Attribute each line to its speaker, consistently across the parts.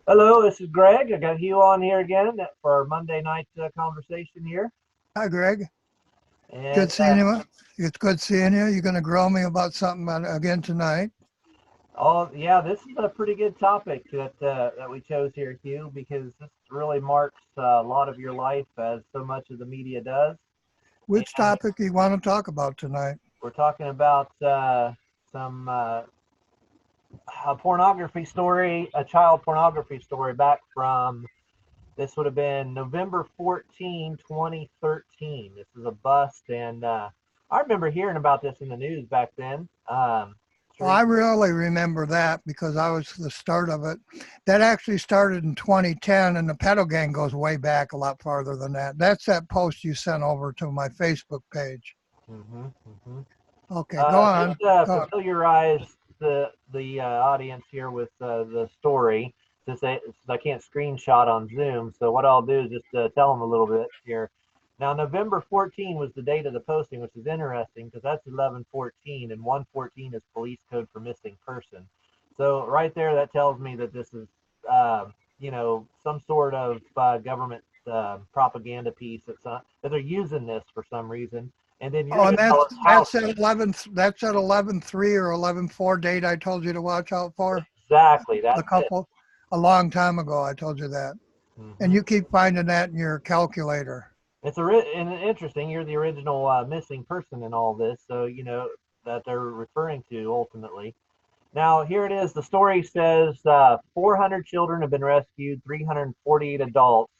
Speaker 1: Hello, this is Greg. I got Hugh on here again for our Monday night conversation here.
Speaker 2: Hi, Greg.
Speaker 1: And
Speaker 2: Good seeing you. It's good seeing you. You're going to grill me about something again tonight.
Speaker 1: oh yeah, this is a pretty good topic that we chose here, Hugh, because this really marks a lot of your life as so much of the media does.
Speaker 2: Which
Speaker 1: And
Speaker 2: topic do you want to talk about tonight?
Speaker 1: we're talking about some a pornography story, a child pornography story back from this would have been November 14, 2013. This is a bust, and I remember hearing about this in the news back then.
Speaker 2: Well, I really remember that because I was the start of it. That actually started in 2010, and the pedo gang goes way back a lot farther than that. That's that post you sent over to my Facebook page.
Speaker 1: Mm-hmm, mm-hmm.
Speaker 2: Okay, go on.
Speaker 1: Just familiarize the audience here with the story, since I can't screenshot on Zoom. So what I'll do is just tell them a little bit here. Now, November 14 was the date of the posting, which is interesting because that's 1114, and 114 is police code for missing person. So right there, that tells me that this is, some sort of government propaganda piece that they're using this for some reason. And then you're
Speaker 2: Oh,
Speaker 1: going
Speaker 2: and
Speaker 1: to tell us how.
Speaker 2: that's that 11/3 or 11/4 date I told you to watch out for.
Speaker 1: Exactly,
Speaker 2: A
Speaker 1: that's it.
Speaker 2: couple, a long time ago, I told you that. And
Speaker 1: Hmm.
Speaker 2: you keep finding that in your calculator.
Speaker 1: And interesting. You're the original missing person in all this, so you know that they're referring to ultimately. Now here it is. The story says 400 children have been rescued, 348 adults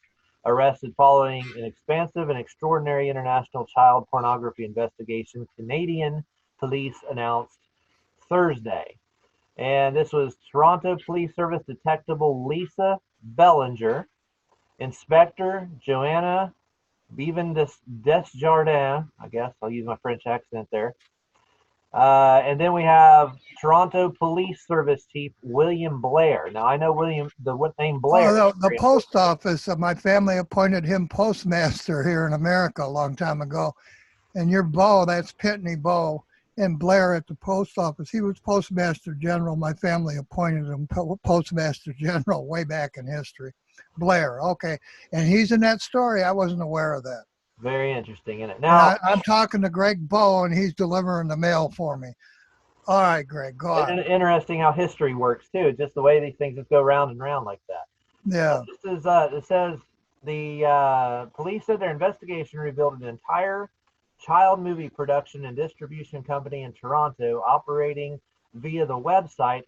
Speaker 1: arrested following an expansive and extraordinary international child pornography investigation. Canadian police announced Thursday. And this was Toronto Police Service Detectable Lisa Bellinger, Inspector Joanna Bevan Desjardins. I guess I'll use my French accent there. And then we have Toronto Police Service Chief William Blair. Now I know the name Blair
Speaker 2: Oh,
Speaker 1: is
Speaker 2: the
Speaker 1: very
Speaker 2: post
Speaker 1: important.
Speaker 2: office, my family appointed him postmaster here in America a long time ago. And your Bo, that's Pitney Bo, and Blair at the post office. He was postmaster general. My family appointed him postmaster general way back in history. Blair, okay. And he's in that story. I wasn't aware of that.
Speaker 1: Very interesting in it.
Speaker 2: And
Speaker 1: Now,
Speaker 2: I'm talking to Greg Bo, and he's delivering the mail for me. All right, Greg, go on.
Speaker 1: interesting how history works too. Just the way these things just go round and round like that.
Speaker 2: Yeah.
Speaker 1: It says the police said their investigation revealed an entire child movie production and distribution company in Toronto operating via the website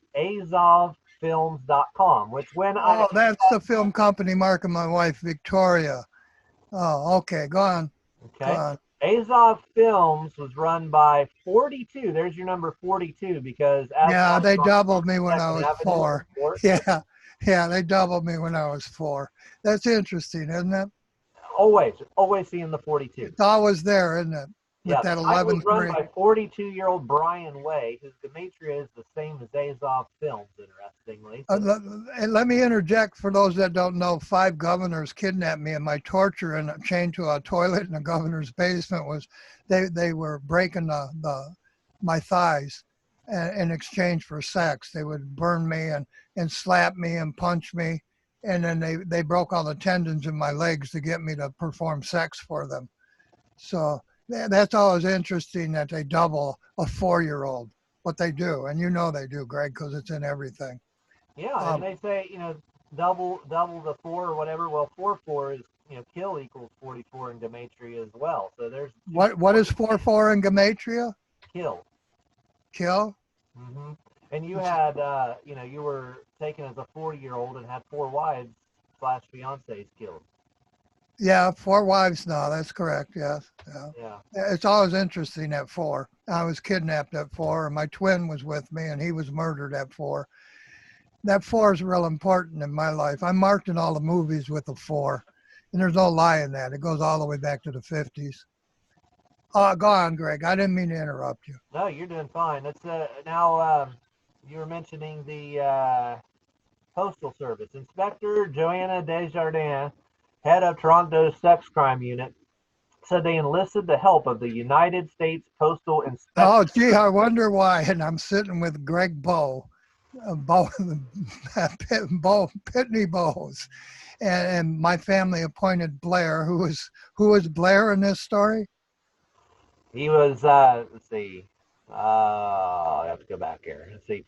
Speaker 1: azovfilms.com, which when I
Speaker 2: Oh, that's the film company Mark and my wife, Victoria. Oh, okay. Go on. Go
Speaker 1: okay,
Speaker 2: on.
Speaker 1: Azov Films was run by 42. There's your number 42 because
Speaker 2: Yeah,
Speaker 1: Azov is
Speaker 2: they
Speaker 1: on
Speaker 2: doubled me when I
Speaker 1: 42nd
Speaker 2: was
Speaker 1: Avenue in
Speaker 2: 4.
Speaker 1: Fort.
Speaker 2: Yeah. Yeah, they doubled me when I was 4. That's interesting, isn't it?
Speaker 1: Always seeing the 42.
Speaker 2: It's always there, isn't it? With
Speaker 1: Yeah, the
Speaker 2: that
Speaker 1: site was run
Speaker 2: 11/3.
Speaker 1: by 42-year-old Brian Way, whose gematria is the same as Azov Films, interestingly. So,
Speaker 2: And let me interject for those that don't know, 5 governors kidnapped me, and my torture and chained to a toilet in the governor's basement was they were breaking my thighs in exchange for sex. They would burn me and slap me and punch me, and then they broke all the tendons in my legs to get me to perform sex for them. So that's always interesting that they double a 4-year-old, but they do, and you know they do, Greg, because it's in everything.
Speaker 1: yeah, and
Speaker 2: Um,
Speaker 1: they say, double the four or whatever. Well, four is, kill equals 44 in gematria as well. So there's two
Speaker 2: what is 4/4 in gematria?
Speaker 1: kill.
Speaker 2: Kill?
Speaker 1: Hmm. And you had, you were taken as a 40-year-old and had 4 wives slash fiancés killed.
Speaker 2: Yeah, 4 wives now. That's correct. Yes. Yeah.
Speaker 1: Yeah.
Speaker 2: It's always interesting at 4. I was kidnapped at 4, and my twin was with me, and he was murdered at 4. That 4 is real important in my life. I'm marked in all the movies with a 4, and there's no lie in that. It goes all the way back to the 50s. Go on, Greg. I didn't mean to interrupt you.
Speaker 1: No, you're doing fine. That's now you were mentioning the Postal Service. Inspector Joanna Desjardins, head of Toronto's sex crime unit, said they enlisted the help of the United States Postal Inspection.
Speaker 2: Oh, gee, I wonder why. And I'm sitting with Greg Bow. bow, Pitney Bowes, and my family appointed Blair, who was Blair in this story.
Speaker 1: He was, let's see, I have to go back here. Let's see.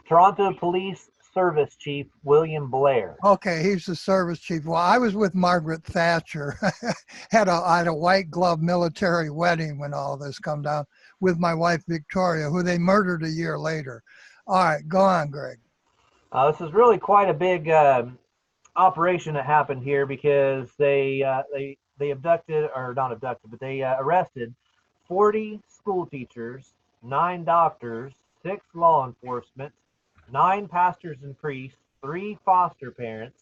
Speaker 1: Toronto Police Service Chief William Blair.
Speaker 2: Okay, he's the service chief. Well, I was with Margaret Thatcher. I had a white glove military wedding when all this come down with my wife Victoria, who they murdered a year later. All right, go on, Greg.
Speaker 1: This is really quite a big operation that happened here because they abducted, or not abducted, but they arrested 40 school teachers, 9 doctors, 6 law enforcement, 9 pastors and priests, 3 foster parents,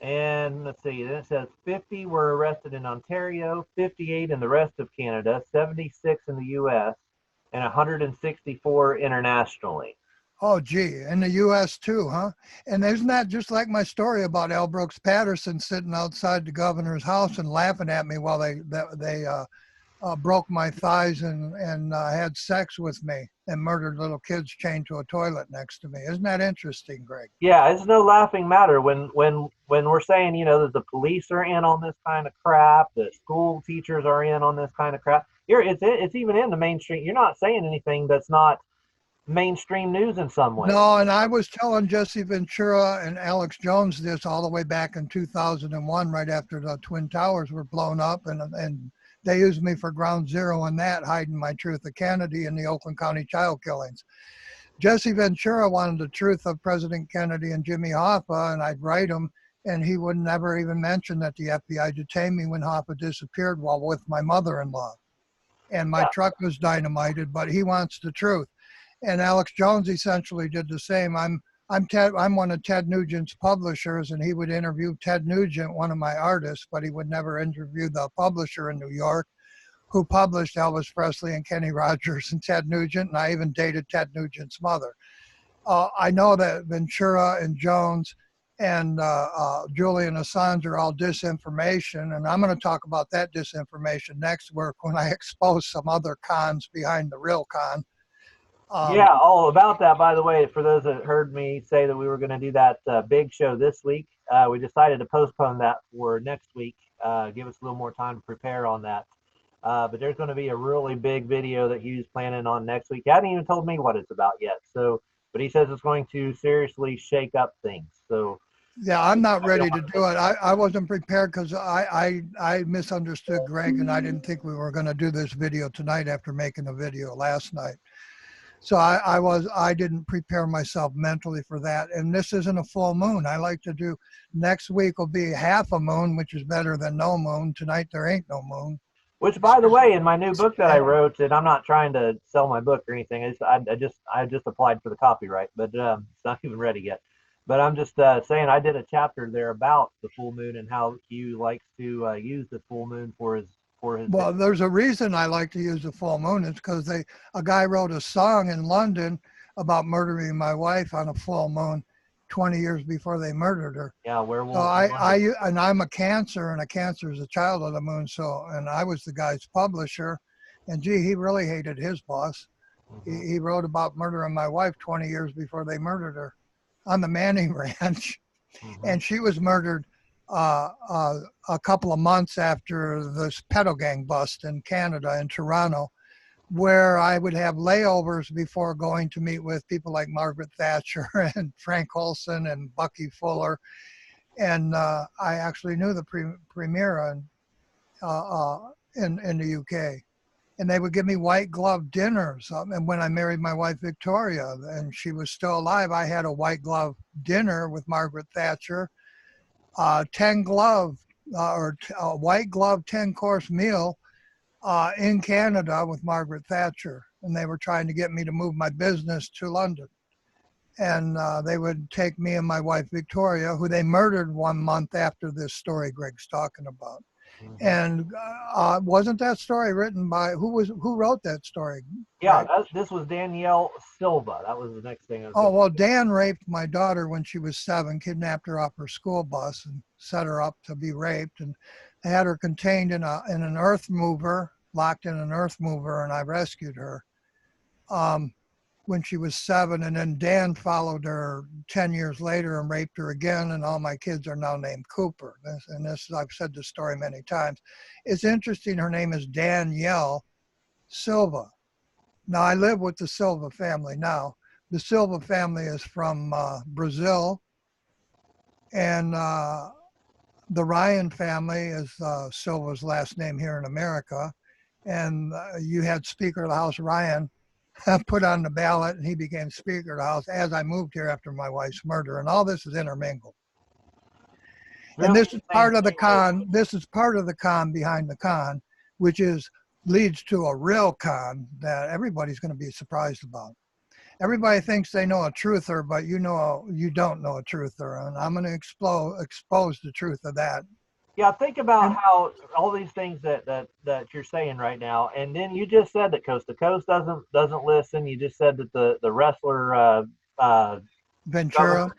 Speaker 1: and let's see, then it says 50 were arrested in Ontario, 58 in the rest of Canada, 76 in the US, and 164 internationally.
Speaker 2: Oh, gee, in the U.S. too, huh? And isn't that just like my story about L. Brooks Patterson sitting outside the governor's house and laughing at me while they broke my thighs and had sex with me and murdered little kids chained to a toilet next to me? Isn't that interesting, Greg?
Speaker 1: Yeah, it's no laughing matter when we're saying, that the police are in on this kind of crap, the school teachers are in on this kind of crap. It's even in the mainstream. You're not saying anything that's not mainstream news in some way.
Speaker 2: No, and I was telling Jesse Ventura and Alex Jones this all the way back in 2001, right after the Twin Towers were blown up, and they used me for ground zero on that, hiding my truth of Kennedy and the Oakland County child killings. Jesse Ventura wanted the truth of President Kennedy and Jimmy Hoffa, and I'd write him, and he would never even mention that the FBI detained me when Hoffa disappeared while with my mother-in-law. And my truck was dynamited, but he wants the truth. And Alex Jones essentially did the same. I'm one of Ted Nugent's publishers, and he would interview Ted Nugent, one of my artists, but he would never interview the publisher in New York who published Elvis Presley and Kenny Rogers and Ted Nugent, and I even dated Ted Nugent's mother. I know that Ventura and Jones and Julian Assange are all disinformation, and I'm going to talk about that disinformation next week when I expose some other cons behind the real con.
Speaker 1: Yeah, all about that, by the way, for those that heard me say that we were going to do that big show this week, we decided to postpone that for next week, give us a little more time to prepare on that. But there's going to be a really big video that Hugh's planning on next week. He hasn't even told me what it's about yet. So, but he says it's going to seriously shake up things. So,
Speaker 2: yeah, I'm not ready to do it. I wasn't prepared because I misunderstood Greg, and I didn't think we were going to do this video tonight after making a video last night. So I didn't prepare myself mentally for that. And this isn't a full moon. I like to do, next week will be half a moon, which is better than no moon. Tonight there ain't no moon.
Speaker 1: Which, by the way, in my new book that I wrote, and I'm not trying to sell my book or anything. I just applied for the copyright, but it's not even ready yet. But I'm just saying I did a chapter there about the full moon and how Hugh likes to use the full moon for his.
Speaker 2: Well, there's a reason I like to use the full moon. It's because a guy wrote a song in London about murdering my wife on a full moon 20 years before they murdered her.
Speaker 1: Yeah, werewolf.
Speaker 2: So and I'm a Cancer, and a Cancer is a child of the moon. So, and I was the guy's publisher, and gee, he really hated his boss. Mm-hmm. He wrote about murdering my wife 20 years before they murdered her on the Manning Ranch, and she was murdered a couple of months after this pedo gang bust in Canada, in Toronto, where I would have layovers before going to meet with people like Margaret Thatcher and Frank Olson and Bucky Fuller. And I actually knew the premier in the UK. And they would give me white glove dinners. And when I married my wife, Victoria, and she was still alive, I had a white glove dinner with Margaret Thatcher. 10 glove or a white glove 10-course meal in Canada with Margaret Thatcher, and they were trying to get me to move my business to London, and they would take me and my wife Victoria, who they murdered 1 month after this story Greg's talking about. And wasn't that story written by who wrote that story?
Speaker 1: Yeah, this was Danielle Silva. That was the next thing.
Speaker 2: Well, Dan raped my daughter when she was 7, kidnapped her off her school bus and set her up to be raped, and they had her contained in an earth mover, locked in an earth mover, and I rescued her. when she was 7, and then Dan followed her 10 years later and raped her again, and all my kids are now named Cooper. This I've said this story many times. It's interesting, her name is Danielle Silva. Now, I live with the Silva family now. The Silva family is from Brazil, and the Ryan family is Silva's last name here in America. And you had Speaker of the House Ryan put on the ballot, and he became Speaker of the House as I moved here after my wife's murder. And all this is intermingled. And this is part of the con. This is part of the con behind the con, which leads to a real con that everybody's going to be surprised about. Everybody thinks they know a truther, but you don't know a truther, and I'm going to expose the truth of that.
Speaker 1: Yeah, think about how all these things that you're saying right now, and then you just said that Coast to Coast doesn't listen. You just said that the wrestler Ventura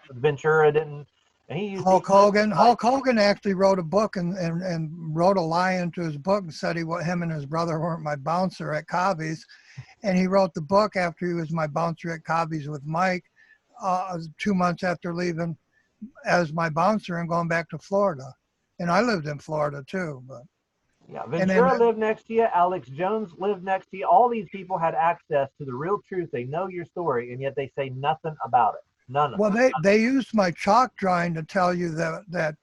Speaker 1: didn't. And he used
Speaker 2: Hulk Hogan actually wrote a book and wrote a lie into his book and said him and his brother weren't my bouncer at Covey's. And he wrote the book after he was my bouncer at Covey's with Mike, 2 months after leaving as my bouncer and going back to Florida. And I lived in Florida too. But
Speaker 1: yeah, Ventura lived next to you. Alex Jones lived next to you. All these people had access to the real truth. They know your story, and yet they say nothing about it. None of it.
Speaker 2: Well, they used my chalk drawing to tell you that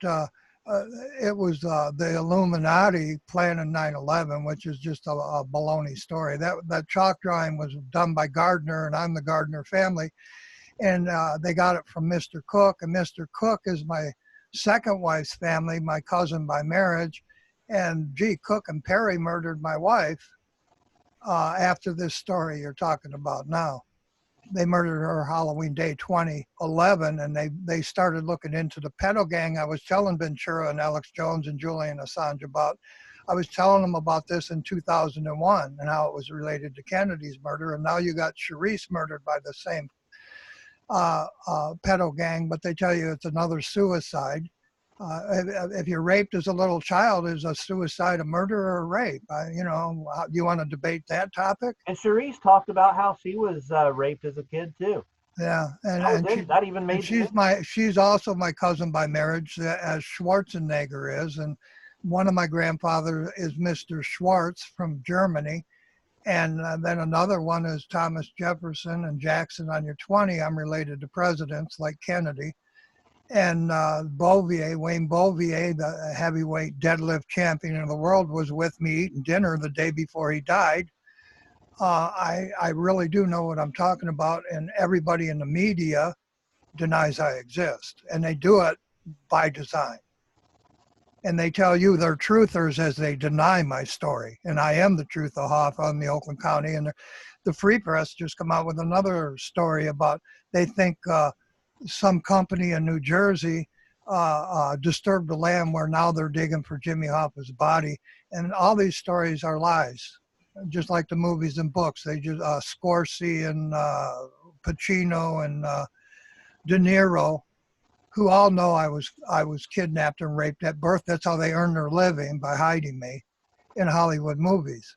Speaker 2: it was the Illuminati planning 9/11, which is just a baloney story. That chalk drawing was done by Gardner, and I'm the Gardner family, and they got it from Mr. Cook, and Mr. Cook is my second wife's family, my cousin by marriage, and Cook and Perry murdered my wife after this story you're talking about now. They murdered her Halloween day 2011, and they started looking into the pedo gang I was telling Ventura and Alex Jones and Julian Assange about. I was telling them about this in 2001 and how it was related to Kennedy's murder, and now you got Charisse murdered by the same pedo gang, but they tell you it's another suicide. If you're raped as a little child, is a suicide a murder or a rape? You want to debate that topic?
Speaker 1: And Charisse talked about how she was raped as a kid too.
Speaker 2: Yeah, she's also my cousin by marriage, as Schwarzenegger is, and one of my grandfathers is Mr. Schwartz from Germany. And then another one is Thomas Jefferson and Jackson on your 20. I'm related to presidents like Kennedy. And Wayne Bouvier, the heavyweight deadlift champion of the world, was with me eating dinner the day before he died. I really do know what I'm talking about, and everybody in the media denies I exist. And they do it by design. And they tell you they're truthers as they deny my story. And I am the truth of Hoff on the Oakland County. And the Free Press just come out with another story about they think some company in New Jersey disturbed the land where now they're digging for Jimmy Hoffa's body. And all these stories are lies, just like the movies and books. They just Scorsese and Pacino and De Niro, who all know I was kidnapped and raped at birth. That's how they earn their living, by hiding me in Hollywood movies.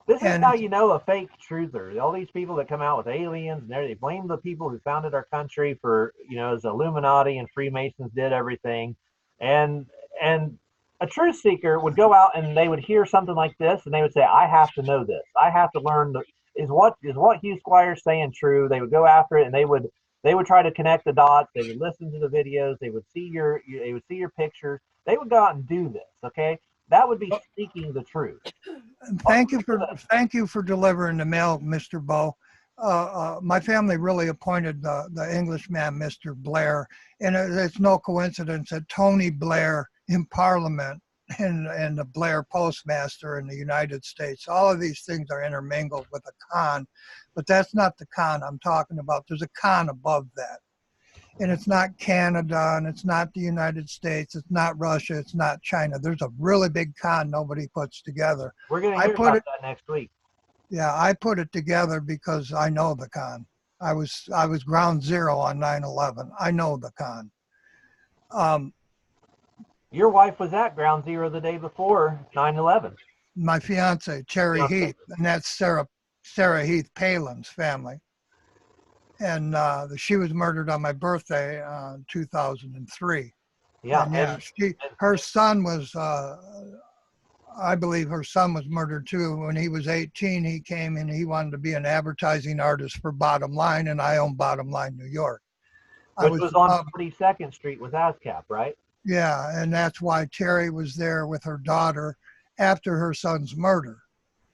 Speaker 1: This is how you know a fake truther. All these people that come out with aliens, and they blame the people who founded our country for, as Illuminati and Freemasons did everything. And a truth seeker would go out and they would hear something like this, and they would say, I have to know this. I have to learn, is what Hugh Squier saying true? They would go after it, and they would try to connect the dots. They would listen to the videos. They would see your pictures. They would go out and do this. Okay, that would be speaking the truth.
Speaker 2: Thank you for delivering the mail, Mr. Bowe. My family really appointed the Englishman, Mr. Blair, and it's no coincidence that Tony Blair in Parliament and the Blair postmaster in the United States. All of these things are intermingled with a con, but that's not the con I'm talking about. There's a con above that. And it's not Canada, and it's not the United States, it's not Russia, it's not China. There's a really big con nobody puts together.
Speaker 1: We're going to hear about that next week.
Speaker 2: Yeah, I put it together because I know the con. I was ground zero on 9/11. I know the con.
Speaker 1: Your wife was at ground zero the day before 9/11.
Speaker 2: My fiance, Cherry Heath, and that's Sarah Heath Palin's family. and she was murdered on my birthday, 2003.
Speaker 1: Yeah,
Speaker 2: And yeah, her son was, I believe her son was murdered too. When he was 18, he came and he wanted to be an advertising artist for Bottom Line, and I own Bottom Line New York.
Speaker 1: Which was on 42nd Street with ASCAP, right?
Speaker 2: Yeah, and that's why Terry was there with her daughter after her son's murder.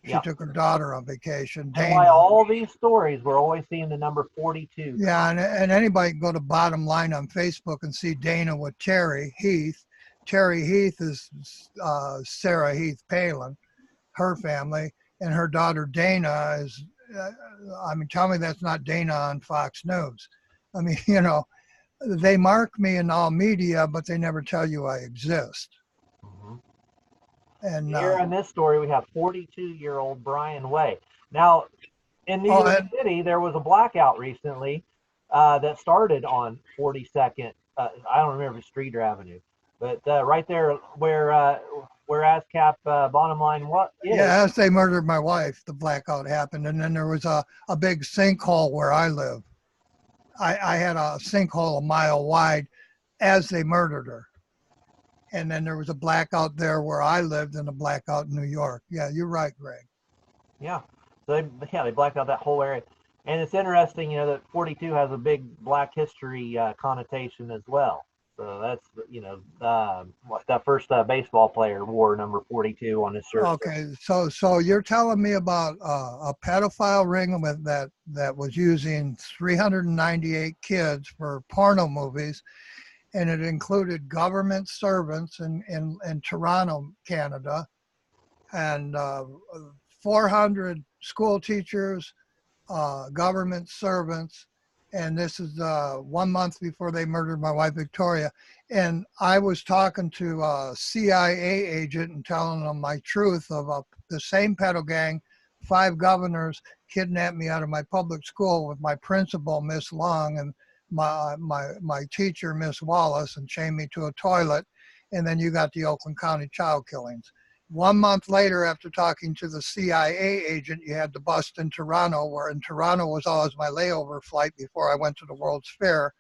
Speaker 2: She took her daughter on vacation.
Speaker 1: And why all these stories, we're always seeing the number 42.
Speaker 2: Yeah, and anybody can go to Bottom Line on Facebook and see Dana with Terry Heath. Terry Heath is Sarah Heath Palin, her family, and her daughter Dana is, tell me that's not Dana on Fox News. I mean, they mark me in all media, but they never tell you I exist.
Speaker 1: Mm-hmm.
Speaker 2: And
Speaker 1: here in this story, we have 42-year-old Brian Way. Now, in New York City, there was a blackout recently that started on 42nd. I don't remember Street or Avenue, but right there where ASCAP Bottom Line what is.
Speaker 2: Yeah, as they murdered my wife, the blackout happened, and then there was a big sinkhole where I live. I had a sinkhole a mile wide as they murdered her. And then there was a blackout there where I lived and a blackout in New York. Yeah, you're right, Greg.
Speaker 1: Yeah. So they blacked out that whole area. And it's interesting, that 42 has a big black history connotation as well. So that's, that first baseball player wore number 42 on his shirt.
Speaker 2: Okay, so you're telling me about a pedophile ring that was using 398 kids for porno movies, and it included government servants in Toronto, Canada, and 400 school teachers, government servants, and this is 1 month before they murdered my wife, Victoria. And I was talking to a CIA agent and telling them my truth of the same pedo gang. 5 governors kidnapped me out of my public school with my principal, Miss Long, and my teacher, Miss Wallace, and chained me to a toilet. And then you got the Oakland County child killings. 1 month later, after talking to the CIA agent, you had the bust in Toronto, where in Toronto was always my layover flight before I went to the World's Fair,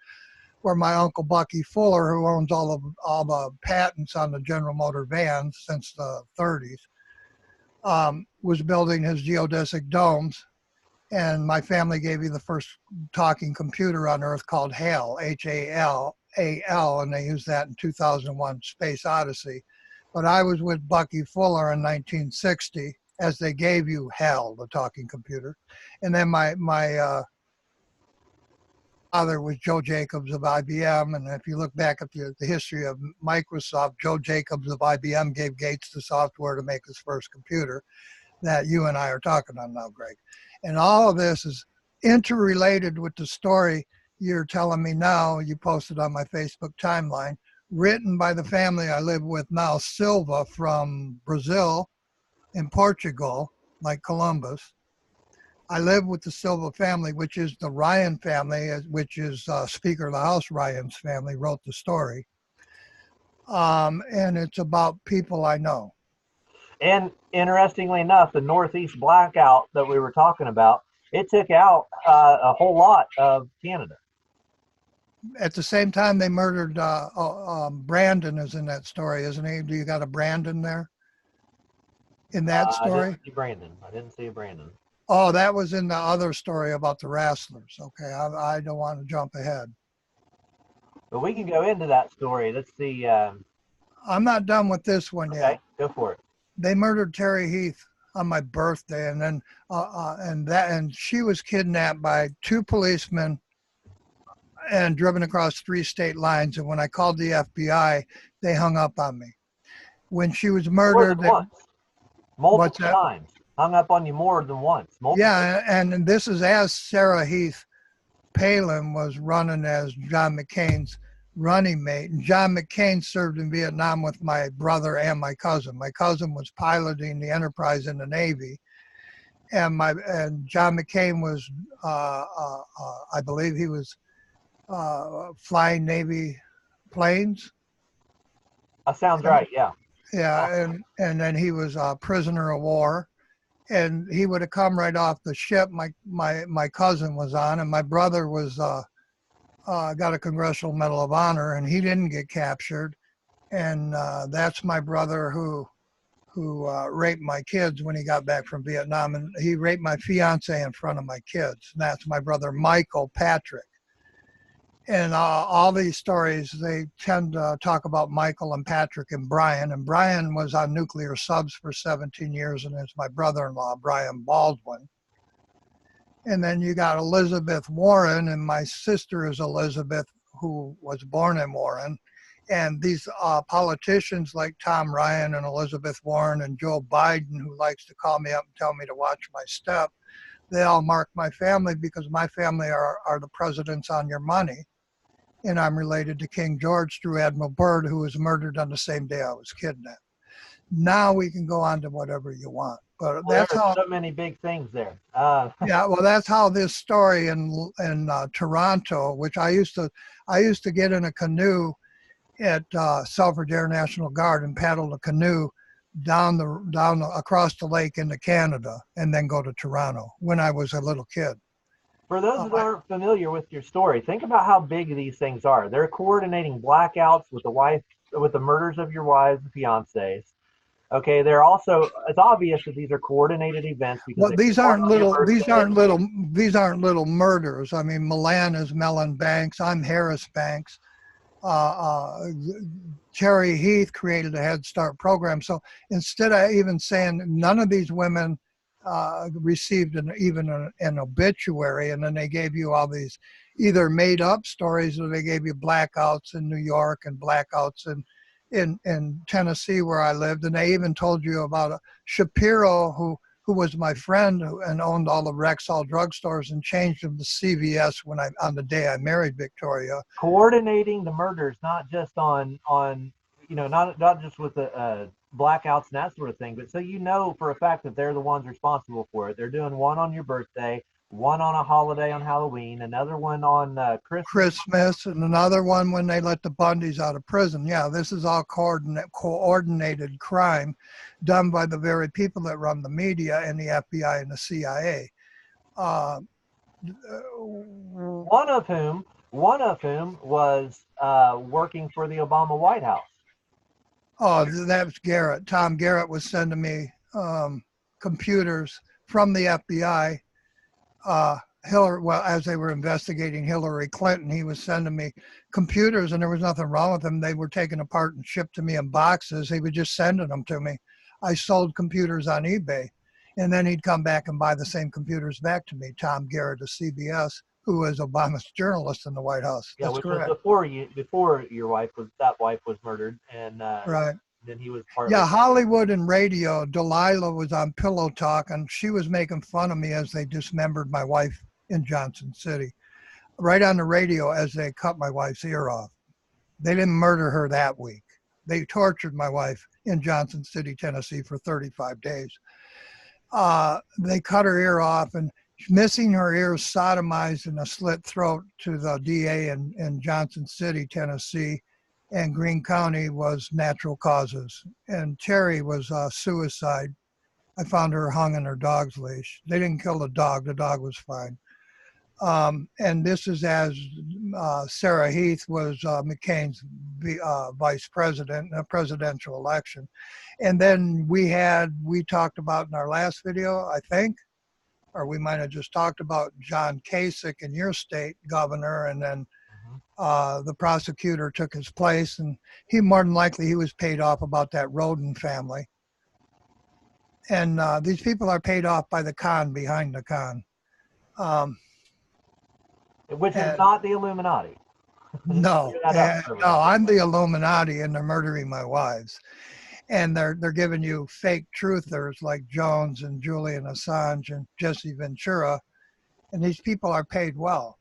Speaker 2: where my uncle Bucky Fuller, who owns all the patents on the General Motor vans since the 30s, was building his geodesic domes. And my family gave me the first talking computer on Earth called HAL, HAL, and they used that in 2001 Space Odyssey. But I was with Bucky Fuller in 1960 as they gave you HAL, the talking computer. And then my father was Joe Jacobs of IBM. And if you look back at the history of Microsoft, Joe Jacobs of IBM gave Gates the software to make his first computer that you and I are talking on now, Greg. And all of this is interrelated with the story you're telling me now. You posted on my Facebook timeline, written by the family I live with now, Silva from Brazil and Portugal, like Columbus. I live with the Silva family, which is the Ryan family, which is Speaker of the House Ryan's family, wrote the story. And it's about people I know.
Speaker 1: And interestingly enough, the Northeast blackout that we were talking about, it took out a whole lot of Canada.
Speaker 2: At the same time, they murdered Brandon is in that story, isn't he? Do you got a Brandon there in that story?
Speaker 1: I didn't see Brandon. I didn't see a Brandon.
Speaker 2: Oh, that was in the other story about the wrestlers. Okay, I don't want to jump ahead.
Speaker 1: But we can go into that story. Let's see.
Speaker 2: I'm not done with this one yet.
Speaker 1: Okay, go for it.
Speaker 2: They murdered Terry Heath on my birthday, and then and she was kidnapped by 2 policemen and driven across 3 state lines. And when I called the FBI, they hung up on me. When she was murdered,
Speaker 1: multiple times. Hung up on you more than once.
Speaker 2: Yeah, and this is as Sarah Heath Palin was running as John McCain's running mate. And John McCain served in Vietnam with my brother and my cousin. My cousin was piloting the Enterprise in the Navy, and John McCain was, I believe he was flying Navy planes.
Speaker 1: That sounds right. Yeah.
Speaker 2: Yeah, and then he was a prisoner of war. and he would have come right off the ship my cousin was on, and my brother was got a Congressional Medal of Honor, and he didn't get captured. And that's my brother who raped my kids when he got back from Vietnam, and he raped my fiance in front of my kids. And that's my brother Michael Patrick. And all these stories, they tend to talk about Michael and Patrick and Brian. And Brian was on nuclear subs for 17 years, and is my brother-in-law, Brian Baldwin. And then you got Elizabeth Warren, and my sister is Elizabeth, who was born in Warren. And these politicians like Tom Ryan and Elizabeth Warren and Joe Biden, who likes to call me up and tell me to watch my step, they all mark my family because my family are the presidents on your money. And I'm related to King George through Admiral Byrd, who was murdered on the same day I was kidnapped. Now we can go on to whatever you want. But that's
Speaker 1: there
Speaker 2: how.
Speaker 1: are so many big things there.
Speaker 2: Yeah, well, that's how this story in Toronto, which I used to get in a canoe at Selfridge Air National Guard and paddle a canoe down across the lake into Canada and then go to Toronto when I was a little kid.
Speaker 1: For those that aren't familiar with your story, think about how big these things are. They're coordinating blackouts with the murders of your wives and fiancés. Okay, they're also, it's obvious that these are coordinated events because
Speaker 2: well, these aren't little murders. I mean, Milan is Mellon Banks. I'm Harris Banks. Terry Heath created a Head Start program. So instead of even saying none of these women received even an obituary, and then they gave you all these either made up stories or they gave you blackouts in New York and blackouts in Tennessee where I lived. And they even told you about a Shapiro who was my friend and owned all the Rexall drugstores and changed them to CVS on the day I married Victoria.
Speaker 1: Coordinating the murders, not just on not just with the blackouts and that sort of thing, but so you know for a fact that they're the ones responsible for it. They're doing one on your birthday, one on a holiday on Halloween, another one on
Speaker 2: Christmas, and another one when they let the Bundys out of prison. Yeah, this is all coordinated crime done by the very people that run the media and the FBI and the CIA.
Speaker 1: One of whom was working for the Obama White House.
Speaker 2: Oh, that's Garrett. Tom Garrett was sending me computers from the FBI. As they were investigating Hillary Clinton, he was sending me computers, and there was nothing wrong with them. They were taken apart and shipped to me in boxes. He was just sending them to me. I sold computers on eBay, and then he'd come back and buy the same computers back to me. Tom Garrett of CBS, who was Obama's journalist in the White House.
Speaker 1: Yeah,
Speaker 2: That's
Speaker 1: which
Speaker 2: correct.
Speaker 1: was before your wife was murdered, and
Speaker 2: right.
Speaker 1: Then he was part.
Speaker 2: Yeah, Hollywood and radio. Delilah was on Pillow Talk, and she was making fun of me as they dismembered my wife in Johnson City, right on the radio as they cut my wife's ear off. They didn't murder her that week. They tortured my wife in Johnson City, Tennessee for 35 days. They cut her ear off, and missing her ear, sodomized in a slit throat to the DA in Johnson City, Tennessee, and Greene County was natural causes. And Terry was suicide. I found her hung in her dog's leash. They didn't kill the dog. The dog was fine. And this is as Sarah Heath was McCain's vice president in a presidential election. And then we talked about in our last video, I think, or we might have just talked about John Kasich in your state, governor, and then the prosecutor took his place, and he more than likely he was paid off about that Roden family. And these people are paid off by the con behind the con.
Speaker 1: Which is not the Illuminati.
Speaker 2: No, I'm the Illuminati, and they're murdering my wives. And they're giving you fake truthers like Jones and Julian Assange and Jesse Ventura. And these people are paid well.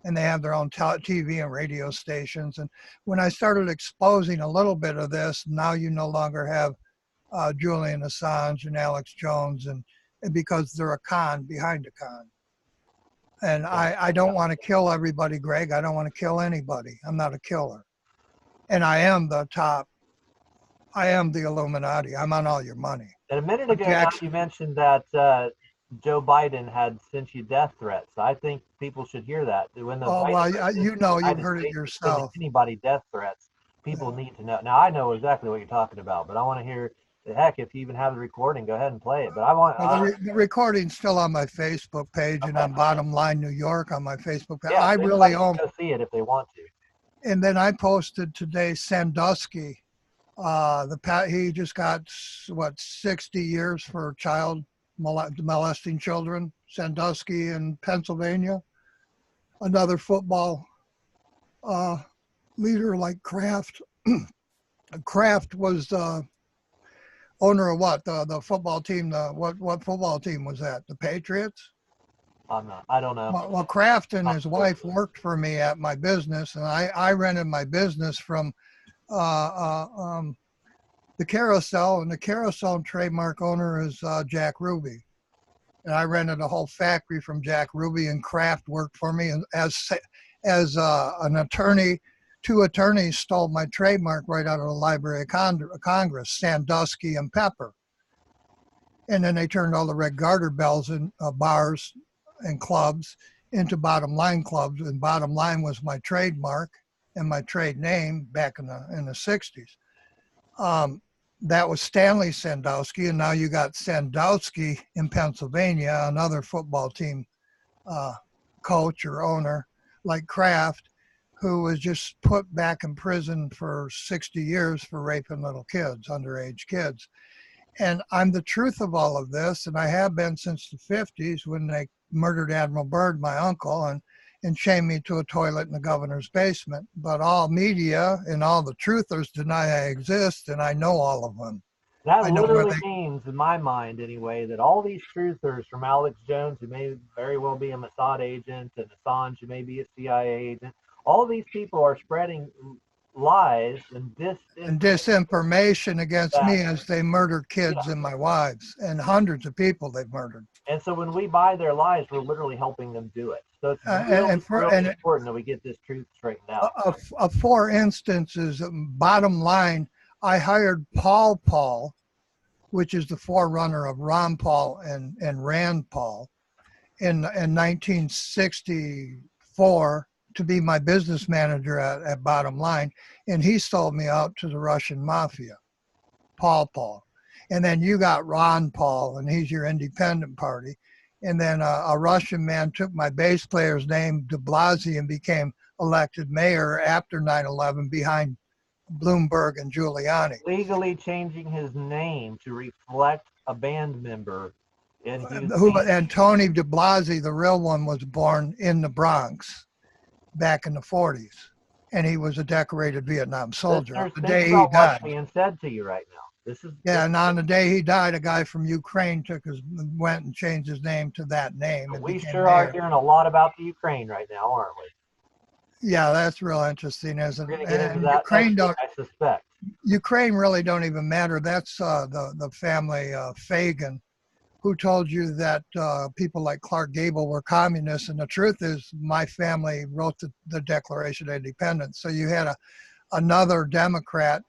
Speaker 2: And they have their own TV and radio stations. And when I started exposing a little bit of this, now you no longer have Julian Assange and Alex Jones, and because they're a con behind a con. And I don't want to kill everybody, Greg. I don't want to kill anybody. I'm not a killer. And I am the top I am the Illuminati. I'm on all your money.
Speaker 1: And a minute
Speaker 2: I'm
Speaker 1: ago, now
Speaker 2: Jackson.
Speaker 1: you mentioned that Joe Biden had sent you death threats. I think people should hear that. When the
Speaker 2: Oh,
Speaker 1: Vice
Speaker 2: well,
Speaker 1: President
Speaker 2: you
Speaker 1: of the
Speaker 2: know, you've
Speaker 1: United
Speaker 2: heard it
Speaker 1: States is sending
Speaker 2: yourself.
Speaker 1: anybody death threats, people
Speaker 2: Yeah.
Speaker 1: need to know. Now, I know exactly what you're talking about, but I want to hear, heck, if you even have the recording, go ahead and play it. But I want,
Speaker 2: Well, the recording's still on my Facebook page and
Speaker 1: okay,
Speaker 2: on Bottom Line New York on my Facebook page.
Speaker 1: yeah,
Speaker 2: I
Speaker 1: so
Speaker 2: really
Speaker 1: anybody
Speaker 2: own.
Speaker 1: can go see it if they want to.
Speaker 2: And then I posted today Sandusky. He just got what 60 years for child molesting children. Sandusky in Pennsylvania. Another football uh, leader like Kraft. Kraft was owner of what the football team. What football team was that? The Patriots.
Speaker 1: I'm not, I don't know.
Speaker 2: Well, Kraft and his wife worked for me at my business, and I rented my business from uh, uh, um, the Carousel, and the Carousel trademark owner is Jack Ruby. And I rented a whole factory from Jack Ruby, and Kraft worked for me. And as an attorney, two attorneys stole my trademark right out of the Library of Congress, Sandusky and Pepper. And then they turned all the Red Garter bells in bars and clubs into Bottom Line clubs. And Bottom Line was my trademark and my trade name back in the 60s. That was Stanley Sandusky, and now you got Sandusky in Pennsylvania, another football team coach or owner like Kraft, who was just put back in prison for 60 years for raping little kids, underage kids. And I'm the truth of all of this, and I have been since the 50s when they murdered Admiral Byrd, my uncle, and chained me to a toilet in the governor's basement. But all media and all the truthers deny I exist, and I know all of them.
Speaker 1: That
Speaker 2: I know where
Speaker 1: literally
Speaker 2: they.
Speaker 1: means, in my mind anyway, that all these truthers from Alex Jones, who may very well be a Mossad agent, and Assange, who may be a CIA agent, all these people are spreading lies and
Speaker 2: And
Speaker 1: disinformation.
Speaker 2: disinformation against
Speaker 1: That,
Speaker 2: me as they murdered kids
Speaker 1: yeah.
Speaker 2: and my wives and hundreds of people they've murdered.
Speaker 1: And so when we buy their lies, we're literally helping them do it. So it's
Speaker 2: And,
Speaker 1: really,
Speaker 2: and for
Speaker 1: really
Speaker 2: and
Speaker 1: important that we get this truth straightened out.
Speaker 2: for instances, bottom line, I hired Paul, which is the forerunner of Ron Paul and Rand Paul, in 1964 to be my business manager at Bottom Line, and he sold me out to the Russian mafia, Paul. And then you got Ron Paul, and he's your independent party. And then a Russian man took my bass player's name, de Blasio, and became elected mayor after 9/11 behind Bloomberg and Giuliani.
Speaker 1: Legally changing his name to reflect a band member, and he was being
Speaker 2: And Tony de Blasio, the real one, was born in the Bronx back in the 40s. And he was a decorated Vietnam soldier. On
Speaker 1: listeners,
Speaker 2: the
Speaker 1: think
Speaker 2: day he
Speaker 1: about what's
Speaker 2: died.
Speaker 1: being said to you right now. This
Speaker 2: Yeah, and on the day he died, a guy from Ukraine went and changed his name to that name and
Speaker 1: we
Speaker 2: became
Speaker 1: sure are
Speaker 2: mayor.
Speaker 1: hearing a lot about the Ukraine right now, aren't we?
Speaker 2: Yeah, that's real interesting, isn't
Speaker 1: We're
Speaker 2: it?
Speaker 1: going to get into
Speaker 2: And
Speaker 1: that next week, I suspect.
Speaker 2: Ukraine really don't even matter. That's the family Fagan, who told you that people like Clark Gable were communists. And the truth is, my family wrote the Declaration of Independence. So you had another Democrat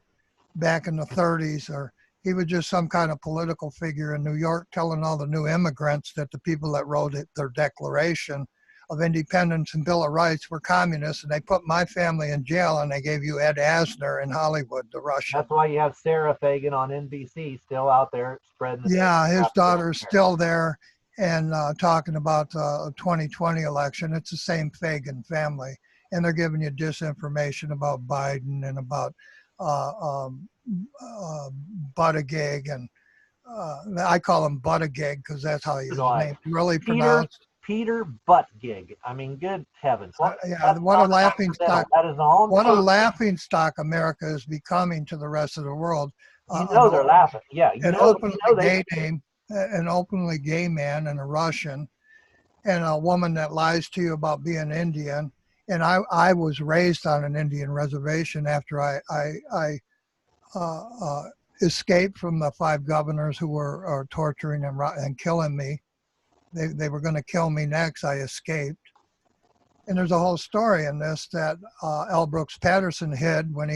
Speaker 2: back in the 30s, or he was just some kind of political figure in New York telling all the new immigrants that the people that wrote their Declaration of Independence and Bill of Rights were communists, and they put my family in jail, and they gave you Ed Asner in Hollywood, the Russian.
Speaker 1: That's why you have Sarah Fagan on NBC still out there spreading the
Speaker 2: Yeah, his daughter's still there and talking about the 2020 election. It's the same Fagan family, and they're giving you disinformation about Biden and about Buttigieg, and I call him Buttigieg because that's how his name's really pronounced.
Speaker 1: Peter Buttigieg. I mean, good heavens!
Speaker 2: What a laughing stock!
Speaker 1: That is all.
Speaker 2: What a laughing stock America is becoming to the rest of the world.
Speaker 1: They're laughing. Yeah,
Speaker 2: an openly gay man and a Russian, and a woman that lies to you about being Indian. And I was raised on an Indian reservation after I escaped from the 5 governors who were torturing and killing me. They were going to kill me next. I escaped. And there's a whole story in this that L. Brooks Patterson hid when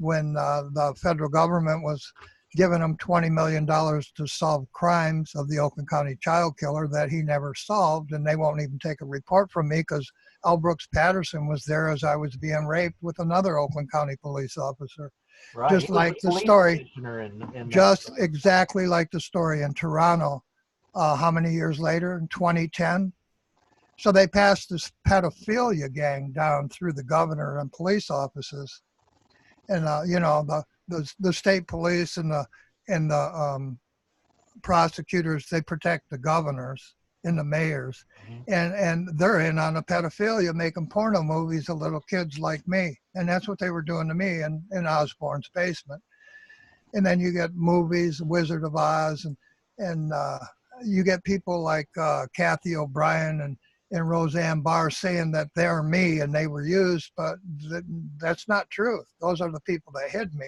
Speaker 2: when the federal government was giving him $20 million to solve crimes of the Oakland County child killer that he never solved, and they won't even take a report from me because L. Brooks Patterson was there as I was being raped with another Oakland County police officer.
Speaker 1: Right.
Speaker 2: Just
Speaker 1: He was
Speaker 2: like
Speaker 1: the
Speaker 2: the
Speaker 1: police
Speaker 2: story,
Speaker 1: commissioner in
Speaker 2: just exactly like the story in Toronto. How many years later? In 2010. So they passed this pedophilia gang down through the governor and police offices, and the state police and the prosecutors, they protect the governors and the mayors, and they're in on the pedophilia, making porno movies of little kids like me, and that's what they were doing to me in Osborne's basement. And then you get movies, Wizard of Oz, and you get people like Kathy O'Brien and Roseanne Barr saying that they're me and they were used, but that's not true. Those are the people that hid me.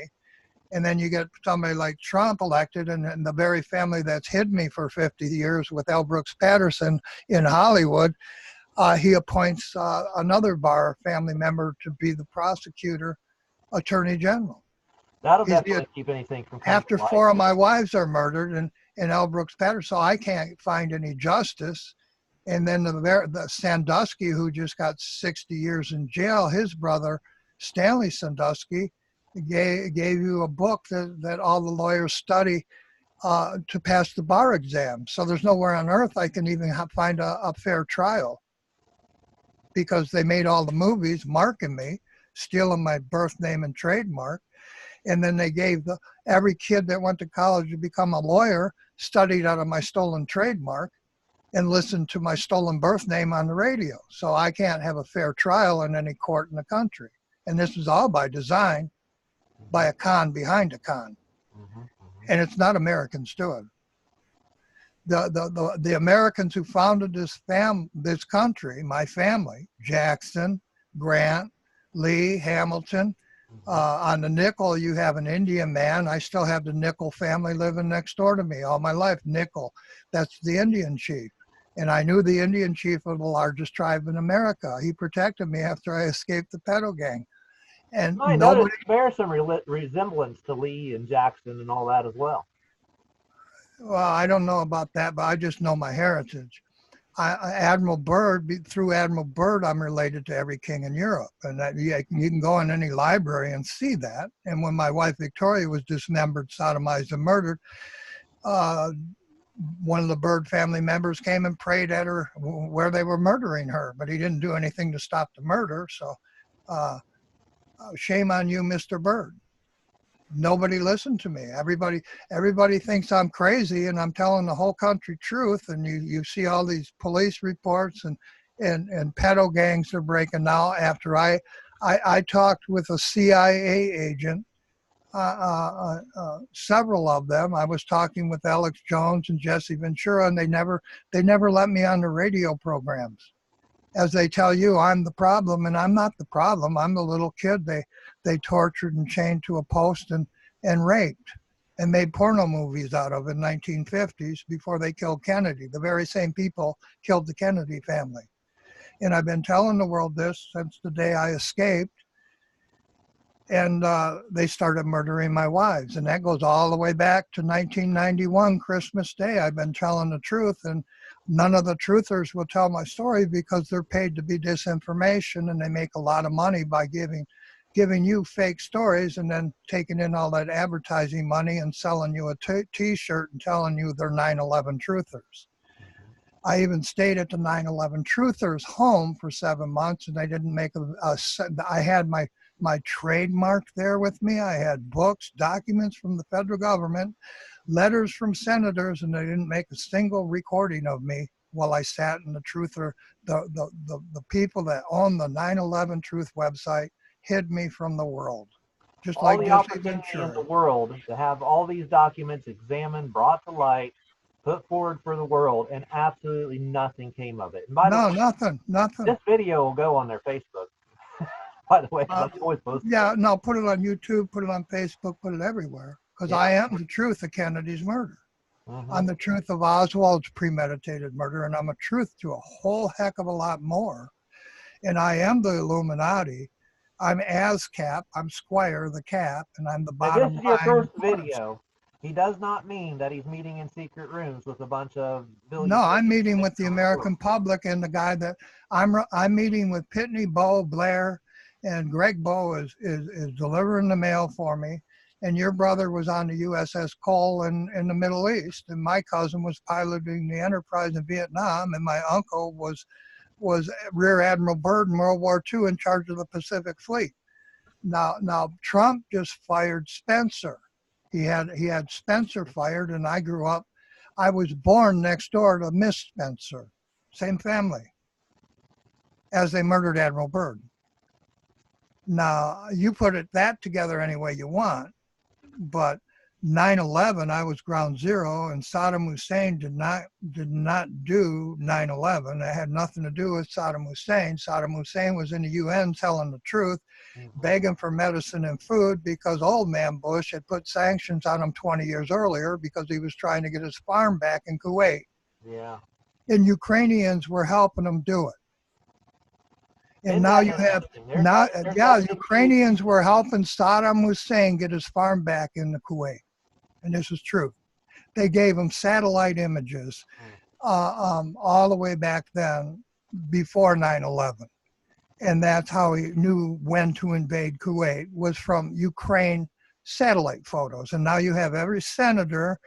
Speaker 2: And then you get somebody like Trump elected, and the very family that's hid me for 50 years with L. Brooks Patterson in Hollywood, he appoints another Barr family member to be the prosecutor, attorney general.
Speaker 1: That'll definitely keep anything from coming
Speaker 2: after
Speaker 1: to light.
Speaker 2: 4 of my wives are murdered in L. Brooks Patterson, so I can't find any justice. And then the Sandusky, who just got 60 years in jail, his brother, Stanley Sandusky, gave you a book that all the lawyers study to pass the bar exam. So there's nowhere on earth I can even find a fair trial, because they made all the movies marking me, stealing my birth name and trademark. And then they gave every kid that went to college to become a lawyer studied out of my stolen trademark and listened to my stolen birth name on the radio. So I can't have a fair trial in any court in the country. And this is all by design, by a con behind a con. And it's not Americans doing. The Americans who founded this country, my family, Jackson, Grant, Lee, Hamilton. On the Nickel, you have an Indian man. I still have the Nickel family living next door to me all my life. Nickel, that's the Indian chief. And I knew the Indian chief of the largest tribe in America. He protected me after I escaped the pedo gang. And
Speaker 1: I noticed there's some resemblance to Lee and Jackson and all that as well.
Speaker 2: Well, I don't know about that, but I just know my heritage. Admiral Byrd, through Admiral Byrd, I'm related to every king in Europe. And you can go in any library and see that. And when my wife Victoria was dismembered, sodomized, and murdered, one of the Byrd family members came and prayed at her where they were murdering her, but he didn't do anything to stop the murder. So shame on you, Mr. Byrd. Nobody listened to me. Everybody thinks I'm crazy, and I'm telling the whole country truth. And you see all these police reports and pedo gangs are breaking now. After I talked with a CIA agent, several of them. I was talking with Alex Jones and Jesse Ventura, and they never let me on the radio programs. As they tell you, I'm the problem, and I'm not the problem. I'm the little kid they tortured and chained to a post and raped and made porno movies out of in 1950s before they killed Kennedy. The very same people killed the Kennedy family. And I've been telling the world this since the day I escaped. And they started murdering my wives. And that goes all the way back to 1991, Christmas Day. I've been telling the truth, and none of the truthers will tell my story because they're paid to be disinformation, and they make a lot of money by giving you fake stories and then taking in all that advertising money and selling you a t-shirt and telling you they're 9/11 truthers. I even stayed at the 9/11 truthers home for 7 months, and I didn't make I had my trademark there with me. I had books, documents from the federal government, letters from senators, and they didn't make a single recording of me while I sat in the truther. The people that own the 9/11 Truth website hid me from the world. Just
Speaker 1: all
Speaker 2: like
Speaker 1: the
Speaker 2: Jesse
Speaker 1: opportunity
Speaker 2: Ventura.
Speaker 1: in the world to have all these documents examined, brought to light, put forward for the world, and absolutely nothing came of it. And by the way,
Speaker 2: nothing.
Speaker 1: This video will go on their Facebook. By the way, that's always posted.
Speaker 2: Yeah, no, put it on YouTube, put it on Facebook, put it everywhere. Because I am the truth of Kennedy's murder. I'm the truth of Oswald's premeditated murder, and I'm a truth to a whole heck of a lot more. And I am the Illuminati. I'm ASCAP, I'm Squier, the cap, and I'm the
Speaker 1: If this
Speaker 2: bottom
Speaker 1: is your
Speaker 2: line.
Speaker 1: first video, he does not mean that he's meeting in secret rooms with a bunch of
Speaker 2: No,
Speaker 1: billionaires.
Speaker 2: I'm meeting with the American public, and the guy that I'm meeting with Pitney, Bo, Blair, and Greg Bo is delivering the mail for me. And your brother was on the USS Cole in the Middle East, and my cousin was piloting the Enterprise in Vietnam, and my uncle was Rear Admiral Byrd in World War II in charge of the Pacific Fleet. Now Trump just fired Spencer. He had Spencer fired, and I was born next door to Miss Spencer, same family, as they murdered Admiral Byrd. Now, you put that together any way you want, but 9/11, I was ground zero, and Saddam Hussein did not do 9/11. It had nothing to do with Saddam Hussein. Saddam Hussein was in the UN telling the truth, begging for medicine and food because old man Bush had put sanctions on him 20 years earlier because he was trying to get his farm back in Kuwait.
Speaker 1: Yeah.
Speaker 2: And Ukrainians were helping him do it. And
Speaker 1: Isn't
Speaker 2: now
Speaker 1: that
Speaker 2: you have,
Speaker 1: interesting?
Speaker 2: now,
Speaker 1: There's
Speaker 2: yeah,
Speaker 1: that
Speaker 2: Ukrainians were helping Saddam Hussein get his farm back in the Kuwait. And this is true. They gave him satellite images all the way back then, before 9/11. And that's how he knew when to invade Kuwait, was from Ukraine satellite photos. And now you have every senator,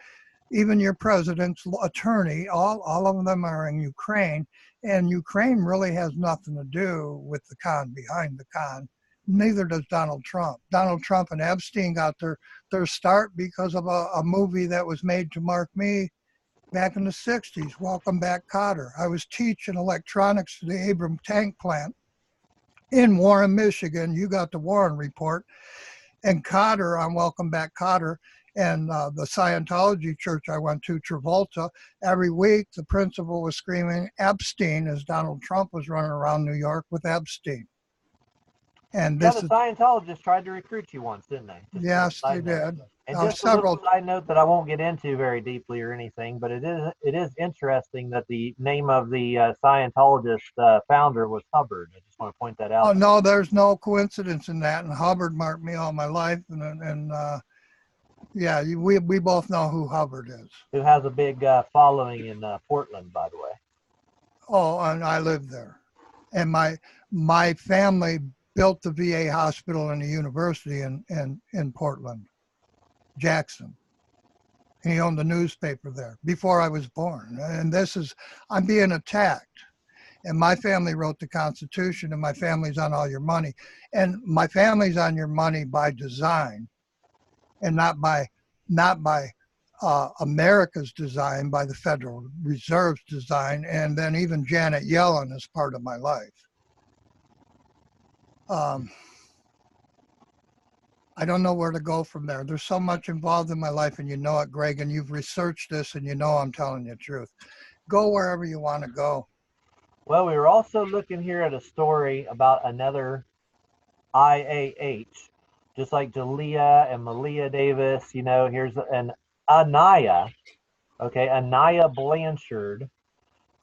Speaker 2: even your president's attorney, all of them are in Ukraine. And Ukraine really has nothing to do with the con behind the con. Neither does Donald Trump. Donald Trump and Epstein got their start because of a movie that was made to mark me back in the 60s, Welcome Back, Kotter. I was teaching electronics to the Abrams tank plant in Warren, Michigan. You got the Warren report. And Kotter on Welcome Back, Kotter, and the Scientology church I went to, Travolta, every week the principal was screaming Epstein as Donald Trump was running around New York with Epstein. And
Speaker 1: the Scientologists tried to recruit you once, didn't they?
Speaker 2: Yes, they did.
Speaker 1: And just a little side note that I won't get into very deeply or anything, but it is interesting that the name of the Scientologist founder was Hubbard. I just want to point that out.
Speaker 2: Oh no, there's no coincidence in that. And Hubbard marked me all my life, and yeah, we both know who Hubbard is.
Speaker 1: Who has a big following in Portland, by the way.
Speaker 2: Oh, and I live there, and my family built the VA hospital and the university in Portland, Jackson. And he owned the newspaper there before I was born. And I'm being attacked. And my family wrote the Constitution, and my family's on all your money. And my family's on your money by design, and not by America's design, by the Federal Reserve's design. And then even Janet Yellen is part of my life. I don't know where to go from there. There's so much involved in my life, and you know it, Greg, and you've researched this, and you know I'm telling you the truth. Go wherever you want to go.
Speaker 1: Well, we were also looking here at a story about another IAH, just like Jalea and Malia Davis. You know, here's an Anaya, okay, Anaya Blanchard.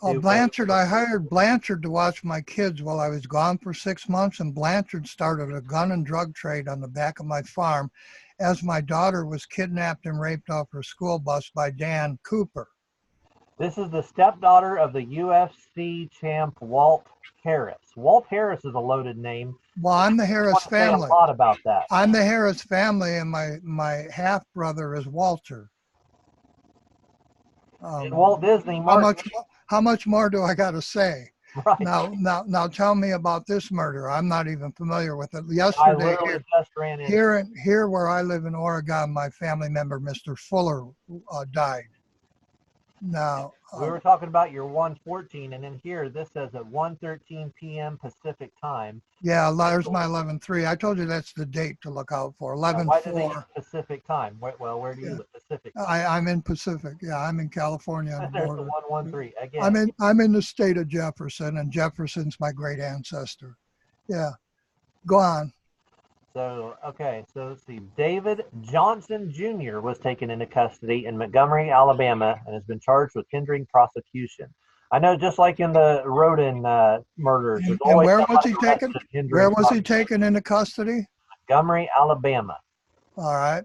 Speaker 2: Oh, Blanchard, I hired Blanchard to watch my kids while I was gone for 6 months, and Blanchard started a gun and drug trade on the back of my farm as my daughter was kidnapped and raped off her school bus by Dan Cooper.
Speaker 1: This is the stepdaughter of the UFC champ Walt Harris. Walt Harris is a loaded name.
Speaker 2: Well, I'm the Harris family.
Speaker 1: Say a lot about that.
Speaker 2: I'm the Harris family, and my half brother is Walter.
Speaker 1: And Walt Disney.
Speaker 2: How much more do I got to say?
Speaker 1: Right.
Speaker 2: Now tell me about this murder. I'm not even familiar with it. Yesterday, here where I live in Oregon, my family member, Mr. Fuller, died. Now
Speaker 1: we were talking about your 114, and then here this says at 1:13 p.m. Pacific time.
Speaker 2: Yeah, there's my 11:3. I told you that's the date to look out for. 11:4
Speaker 1: Pacific time. Well, where do you live? Pacific.
Speaker 2: I'm in Pacific. Yeah, I'm in California on the
Speaker 1: There's
Speaker 2: border.
Speaker 1: The 113 again.
Speaker 2: I'm in the state of Jefferson, and Jefferson's my great ancestor. Yeah, go on.
Speaker 1: So, okay, so let's see. David Johnson Jr. was taken into custody in Montgomery, Alabama, and has been charged with hindering prosecution. I know, just like in the Rodin murders, there's
Speaker 2: And
Speaker 1: always
Speaker 2: where was
Speaker 1: somebody
Speaker 2: he taken?
Speaker 1: arrested hindering
Speaker 2: Where was he
Speaker 1: progress.
Speaker 2: taken into custody?
Speaker 1: Montgomery, Alabama.
Speaker 2: All right.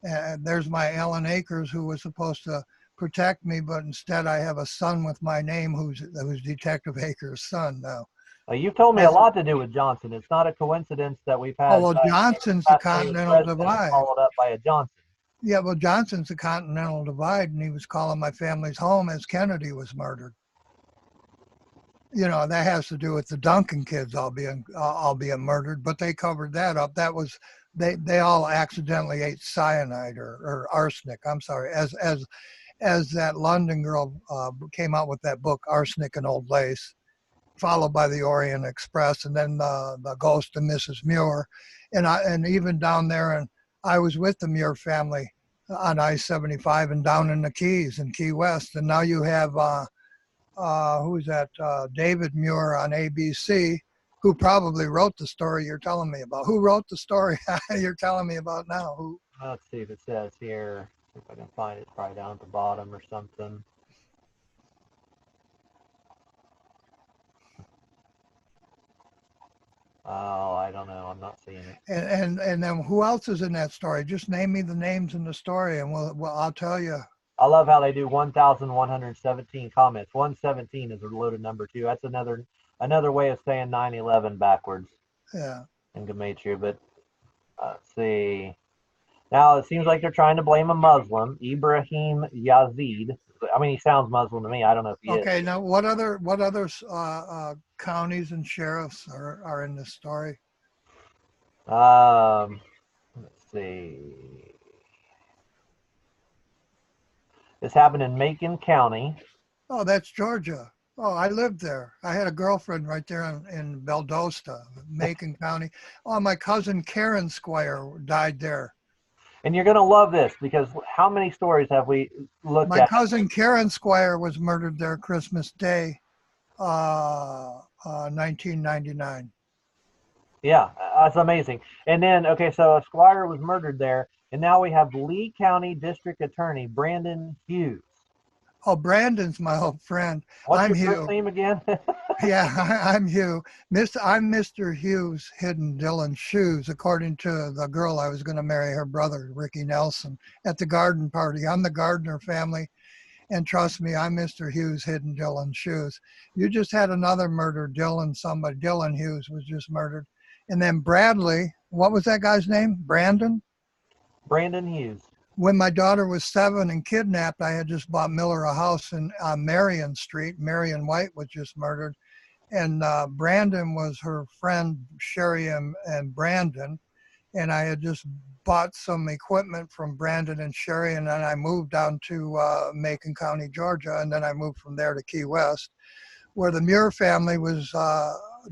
Speaker 2: And there's my Ellen Akers, who was supposed to protect me, but instead I have a son with my name who's Detective Akers' son now.
Speaker 1: You've told me a
Speaker 2: That's,
Speaker 1: lot to do with Johnson. It's not a coincidence that we've
Speaker 2: oh,
Speaker 1: had
Speaker 2: well,
Speaker 1: every
Speaker 2: Johnson's the
Speaker 1: assassinated
Speaker 2: Continental
Speaker 1: president
Speaker 2: Divide.
Speaker 1: followed up by a Johnson.
Speaker 2: Yeah, well, Johnson's the Continental Divide, and he was calling my family's home as Kennedy was murdered. You know, that has to do with the Duncan kids all being murdered, but they covered that up. That was they all accidentally ate cyanide or arsenic. I'm sorry, as that London girl came out with that book, Arsenic and Old Lace, followed by the Orient Express, and then the Ghost of Mrs. Muir, and even down there, and I was with the Muir family on I-75 and down in the Keys in Key West, and now you have who's that? David Muir on ABC, who probably wrote the story you're telling me about. Who wrote the story you're telling me about now? Who?
Speaker 1: Let's see if it says here. See if I can find it. It's probably down at the bottom or something. Oh, I don't know. I'm not seeing it.
Speaker 2: And then who else is in that story? Just name me the names in the story, and I'll tell you.
Speaker 1: I love how they do 1,117 comments. 117 is a loaded number too. That's another way of saying 9/11 backwards.
Speaker 2: Yeah.
Speaker 1: In Gematria, but let's see. Now it seems like they're trying to blame a Muslim, Ibrahim Yazid. I mean, he sounds Muslim to me. I don't know if he is.
Speaker 2: Okay. Now, what other counties and sheriffs are in this story?
Speaker 1: Let's see. This happened in Macon County.
Speaker 2: Oh, that's Georgia. Oh, I lived there. I had a girlfriend right there in Valdosta, Macon County. Oh, my cousin Karen Squier died there.
Speaker 1: And you're going to love this because how many stories have we looked
Speaker 2: My
Speaker 1: at?
Speaker 2: My cousin Karen Squier was murdered there Christmas Day, 1999.
Speaker 1: Yeah, that's amazing. And then, okay, so Squire was murdered there, and now we have Lee County District Attorney Brandon Hughes.
Speaker 2: Oh, Brandon's my old friend.
Speaker 1: What's
Speaker 2: I'm
Speaker 1: your
Speaker 2: Hugh.
Speaker 1: first name again?
Speaker 2: Yeah, I'm Hugh. I'm Mr. Hughes hidden Dylan's shoes, according to the girl I was going to marry, her brother, Ricky Nelson, at the garden party. I'm the Gardner family, and trust me, I'm Mr. Hughes hidden Dylan's shoes. You just had another murder, Dylan Hughes was just murdered. And then Bradley, what was that guy's name? Brandon
Speaker 1: Hughes.
Speaker 2: When my daughter was 7 and kidnapped, I had just bought Miller a house on Marion Street. Marion White was just murdered. And Brandon was her friend, Sherry and Brandon. And I had just bought some equipment from Brandon and Sherry, and then I moved down to Macon County, Georgia, and then I moved from there to Key West, where the Muir family was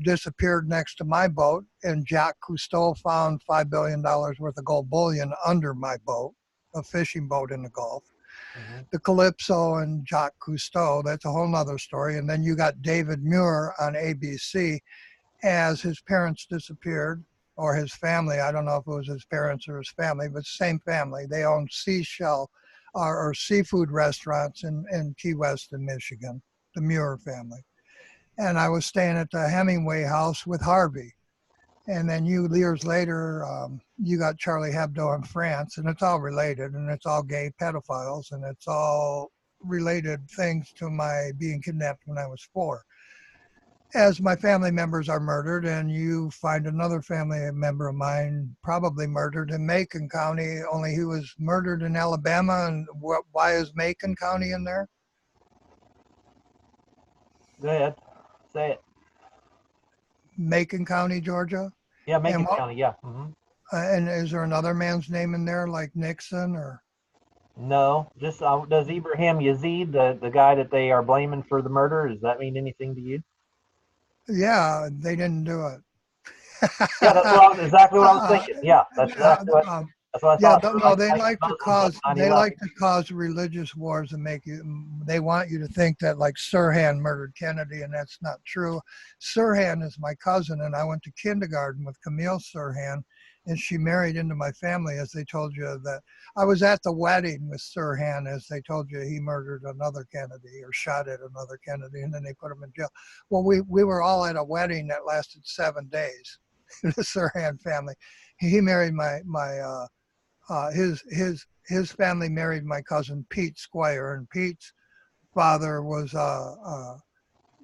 Speaker 2: disappeared next to my boat, and Jacques Cousteau found $5 billion worth of gold bullion under my boat, a fishing boat in the Gulf. Mm-hmm. The Calypso and Jacques Cousteau, that's a whole nother story. And then you got David Muir on ABC as his parents disappeared, or his family. I don't know if it was his parents or his family, but same family. They owned seashell or seafood restaurants in Key West in Michigan, the Muir family. And I was staying at the Hemingway house with Harvey. And then years later, you got Charlie Hebdo in France, and it's all related, and it's all gay pedophiles, and it's all related things to my being kidnapped when I was 4. As my family members are murdered, and you find another family member of mine probably murdered in Macon County, only he was murdered in Alabama. And why is Macon County in there?
Speaker 1: Go ahead. Say it.
Speaker 2: Macon County, Georgia?
Speaker 1: Yeah, Macon County, yeah. Mm-hmm.
Speaker 2: And is there another man's name in there, like Nixon or?
Speaker 1: No, just does Ibrahim Yazid, the guy that they are blaming for the murder, does that mean anything to you?
Speaker 2: Yeah, they didn't do it.
Speaker 1: Yeah, that's exactly what I was thinking. Yeah, that's exactly what I thought.
Speaker 2: Yeah, no, they like to cause religious wars and they want you to think that like Sirhan murdered Kennedy, and that's not true. Sirhan is my cousin, and I went to kindergarten with Camille Sirhan, and she married into my family, as they told you that I was at the wedding with Sirhan, as they told you he murdered another Kennedy or shot at another Kennedy, and then they put him in jail. Well, we were all at a wedding that lasted 7 days. The Sirhan family. He married his family married my cousin Pete Squier, and Pete's father was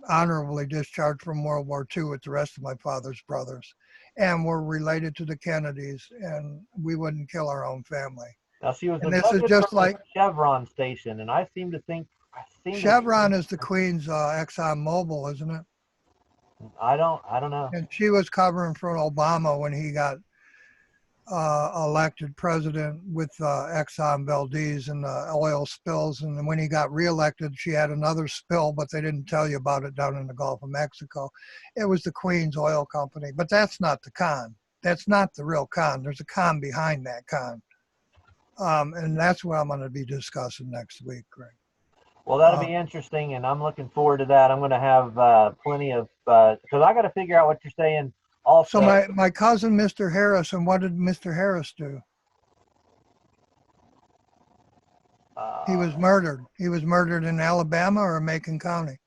Speaker 2: honorably discharged from World War II with the rest of my father's brothers, and were related to the Kennedys, and we wouldn't kill our own family.
Speaker 1: Now she was
Speaker 2: And this is
Speaker 1: abducted
Speaker 2: just
Speaker 1: from the
Speaker 2: like
Speaker 1: Chevron station, and I seem to think
Speaker 2: Chevron is the Queen's Exxon Mobil, isn't it?
Speaker 1: I don't know.
Speaker 2: And she was covering for Obama when he got elected president with Exxon Valdez and the oil spills. And then when he got reelected, she had another spill, but they didn't tell you about it down in the Gulf of Mexico. It was the Queen's Oil Company, but that's not the con. That's not the real con. There's a con behind that con. And that's what I'm going to be discussing next week, Greg.
Speaker 1: Well, that'll be interesting, and I'm looking forward to that. I'm going to have plenty of, because I got to figure out what you're saying also.
Speaker 2: So my cousin, Mr. Harris, and what did Mr. Harris do? He was murdered. He was murdered in Alabama or Macon County?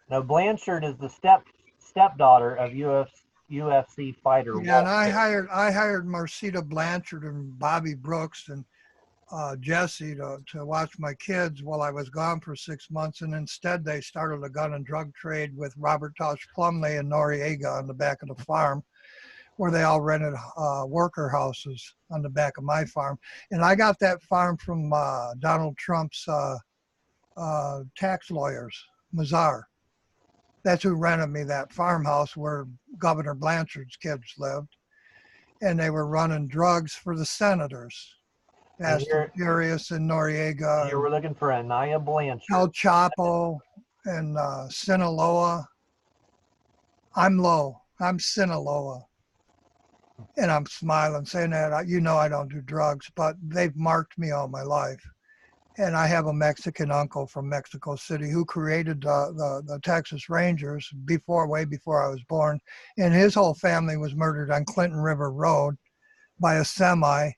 Speaker 1: No, Blanchard is the stepdaughter of UFC fighter.
Speaker 2: Yeah, and I hired Marcita Blanchard and Bobby Brooks and Jesse to watch my kids while I was gone for 6 months, and instead they started a gun and drug trade with Robert Tosh Plumley and Noory on the back of the farm, where they all rented worker houses on the back of my farm. And I got that farm from Donald Trump's tax lawyers, Mazar. That's who rented me that farmhouse where Governor Blanchard's kids lived. And they were running drugs for the senators. Fast and Furious and Noriega.
Speaker 1: You were looking for Anaya Blanchard.
Speaker 2: El Chapo and Sinaloa. I'm low. I'm Sinaloa. And I'm smiling, saying that, I don't do drugs, but they've marked me all my life. And I have a Mexican uncle from Mexico City who created the Texas Rangers way before I was born. And his whole family was murdered on Clinton River Road by a semi.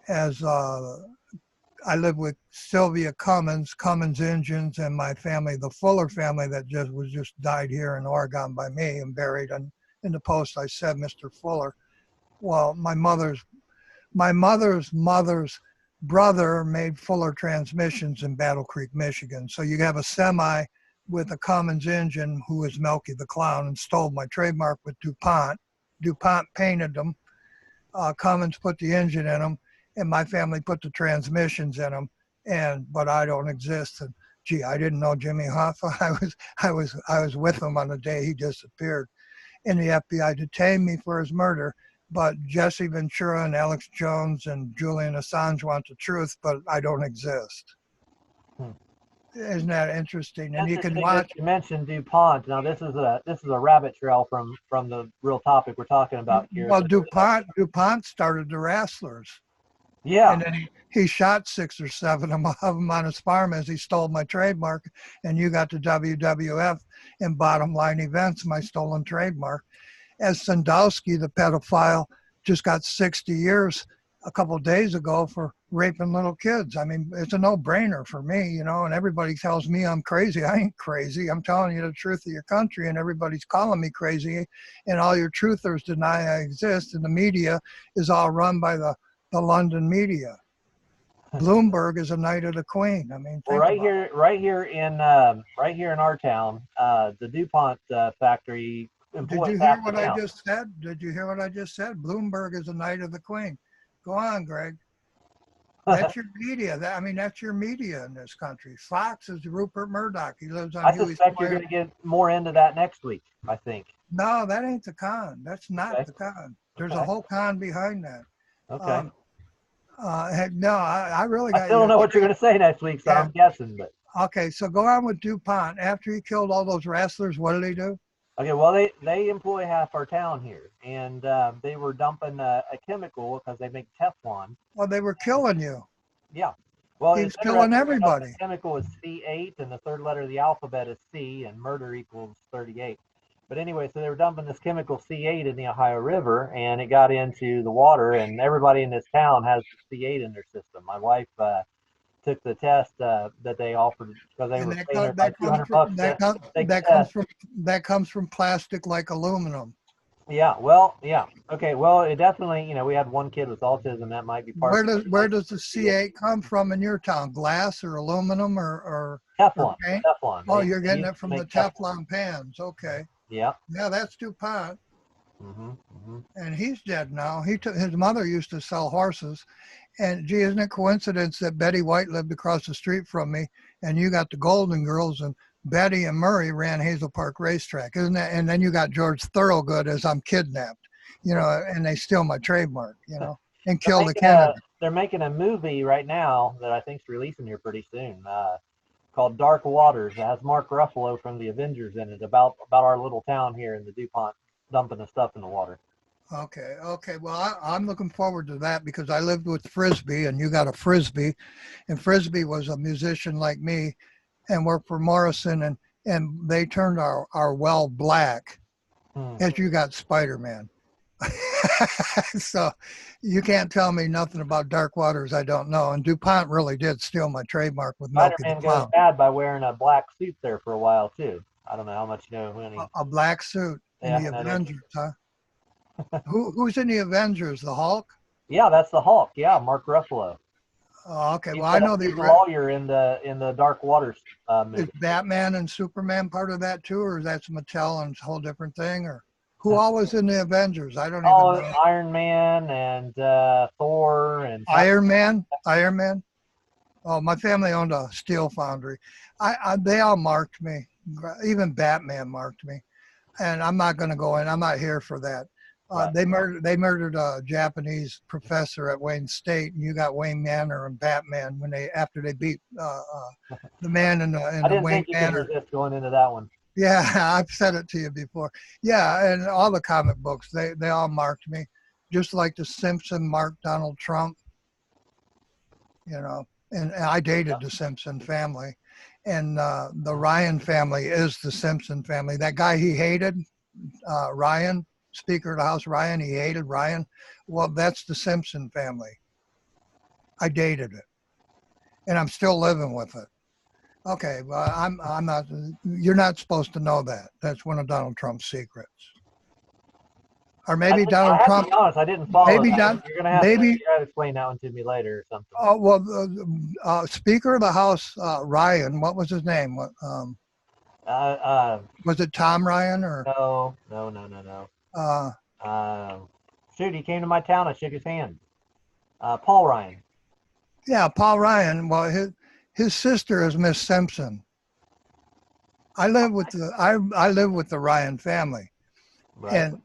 Speaker 2: As I live with Sylvia Cummins Engines, and my family, the Fuller family that just died here in Oregon by me and buried. And in the post I said Mr. Fuller. Well, my mother's mother's brother made Fuller transmissions in Battle Creek, Michigan. So you have a semi with a Cummins engine who was Melky the Clown and stole my trademark with DuPont. DuPont painted them. Cummins put the engine in them, and my family put the transmissions in them. But I don't exist. And gee, I didn't know Jimmy Hoffa. I was with him on the day he disappeared, and the FBI detained me for his murder. But Jesse Ventura and Alex Jones and Julian Assange want the truth, but I don't exist. Isn't that interesting? And you can watch.
Speaker 1: You mentioned DuPont. Now this is a rabbit trail from the real topic we're talking about here.
Speaker 2: Well, DuPont started the Rastlers.
Speaker 1: Yeah.
Speaker 2: And then he shot 6 or 7 of them on his farm as he stole my trademark. And you got the WWF and Bottom Line Events, my stolen trademark. As Sandowski, the pedophile, just got 60 years a couple of days ago for raping little kids. I mean, it's a no-brainer for me, and everybody tells me I'm crazy. I ain't crazy. I'm telling you the truth of your country, and everybody's calling me crazy, and all your truthers deny I exist, and the media is all run by the London media. Bloomberg is a knight of the Queen. I mean,
Speaker 1: well, right here in our town, the DuPont factory.
Speaker 2: Did you hear what I just said? Did you hear what I just said? Bloomberg is a knight of the Queen. Go on, Greg. That's your media. That's your media in this country. Fox is Rupert Murdoch. He lives on Hugh Squier. I
Speaker 1: suspect you're going to get more into that next week, I think.
Speaker 2: No, that ain't the con. That's not the con. There's a whole con behind that.
Speaker 1: Okay.
Speaker 2: No, I really got.
Speaker 1: I still don't know what you're going to say next week, so yeah. I'm guessing. But
Speaker 2: okay, so go on with DuPont. After he killed all those wrestlers, what did he do?
Speaker 1: Okay, well, they employ half our town here, and they were dumping a chemical because they make Teflon.
Speaker 2: Well, they were killing you.
Speaker 1: Yeah. Well,
Speaker 2: he was killing everybody.
Speaker 1: The chemical is C8, and the third letter of the alphabet is C, and murder equals 38. But anyway, so they were dumping this chemical C8 in the Ohio River, and it got into the water, and everybody in this town has C8 in their system. My wife took the test that they offered because they
Speaker 2: And
Speaker 1: were paying her like $200 to take the test.
Speaker 2: that comes from plastic like aluminum.
Speaker 1: Yeah, well, yeah. Okay, well, it definitely, we had one kid with autism. That might be part of it.
Speaker 2: Where does the C8 come from in your town? Glass or aluminum or
Speaker 1: Teflon.
Speaker 2: paint?
Speaker 1: Teflon.
Speaker 2: Oh,
Speaker 1: They
Speaker 2: you're getting
Speaker 1: used
Speaker 2: it
Speaker 1: to
Speaker 2: from the
Speaker 1: make Teflon.
Speaker 2: Teflon pans. Okay.
Speaker 1: Yeah.
Speaker 2: Yeah, that's DuPont.
Speaker 1: Mm-hmm. Mm-hmm.
Speaker 2: And he's dead now. His mother used to sell horses. And gee, isn't it coincidence that Betty White lived across the street from me, and you got the Golden Girls, and Betty and Murray ran Hazel Park Racetrack, isn't that? And then you got George Thorogood as I'm kidnapped, and they steal my trademark, and kill the Kennedy.
Speaker 1: They're making a movie right now that I think's releasing here pretty soon, called Dark Waters. It has Mark Ruffalo from the Avengers in it about our little town here in the DuPont dumping the stuff in the water.
Speaker 2: Okay. Well, I'm looking forward to that because I lived with Frisbee, and you got a Frisbee, and Frisbee was a musician like me, and worked for Morrison, and they turned our well black, as you got Spider-Man. So you can't tell me nothing about Dark Waters I don't know. And DuPont really did steal my trademark with Milky the
Speaker 1: Spider-Man
Speaker 2: Clown.
Speaker 1: goes bad by wearing a black suit there for a while too. I don't know how much you know when he.
Speaker 2: A black suit in the Avengers, huh? Who's in the Avengers? The Hulk?
Speaker 1: Yeah, that's the Hulk. Yeah, Mark Ruffalo.
Speaker 2: Oh, okay. Well, I know
Speaker 1: he's the lawyer in the Dark Waters movie.
Speaker 2: Is Batman and Superman part of that too, or is that Mattel and a whole different thing? Or who all was in the Avengers? I don't even know.
Speaker 1: Iron Man and Thor and
Speaker 2: Iron Man. Oh, my family owned a steel foundry. They all marked me. Even Batman marked me, and I'm not going to go in. I'm not here for that. Right. They murdered a Japanese professor at Wayne State, and you got Wayne Manor and Batman after they beat the man in the Wayne Manor. I didn't think you could
Speaker 1: resist going into that one.
Speaker 2: Yeah, I've said it to you before. Yeah, and all the comic books, they all marked me, just like the Simpson marked Donald Trump. And I dated the Simpson family, and the Ryan family is the Simpson family. That guy he hated, Ryan. Speaker of the House, Ryan, he hated Ryan. Well, that's the Simpson family. I dated it, and I'm still living with it. Okay, well, I'm not. You're not supposed to know that. That's one of Donald Trump's secrets. Or maybe Donald Trump.
Speaker 1: To be honest, I didn't follow.
Speaker 2: Maybe
Speaker 1: that. You're gonna have to explain that one to me later or something.
Speaker 2: Oh well, Speaker of the House, Ryan. What was his name? Was it Tom Ryan or?
Speaker 1: No. Shoot, he came to my town. I shook his hand. Paul Ryan.
Speaker 2: Yeah, Paul Ryan. Well, his sister is Miss Simpson. I live with the Ryan family, right. And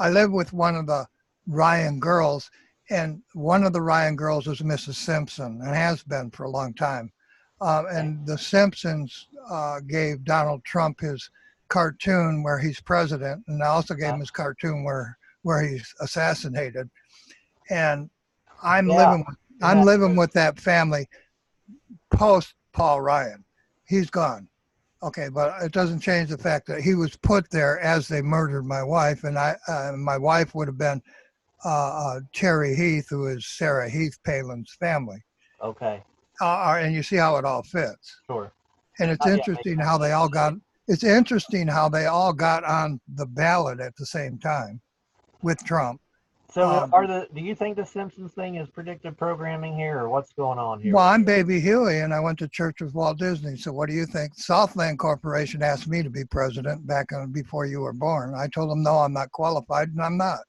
Speaker 2: I live with one of the Ryan girls, and one of the Ryan girls is Mrs. Simpson and has been for a long time. And the Simpsons gave Donald Trump his cartoon where he's president, and I also gave him his cartoon where he's assassinated. And I'm living with that family post Paul Ryan. He's gone. Okay, but it doesn't change the fact that he was put there as they murdered my wife, and my wife would have been Terry Heath, who is Sarah Heath Palin's family.
Speaker 1: Okay.
Speaker 2: And you see how it all fits.
Speaker 1: Sure.
Speaker 2: And it's interesting how they all got. It's interesting how they all got on the ballot at the same time with Trump.
Speaker 1: So do you think the Simpsons thing is predictive programming here, or what's going on here?
Speaker 2: Well, I'm Baby Huey, and I went to church with Walt Disney. So what do you think? Southland Corporation asked me to be president before you were born. I told them, no, I'm not qualified, and I'm not.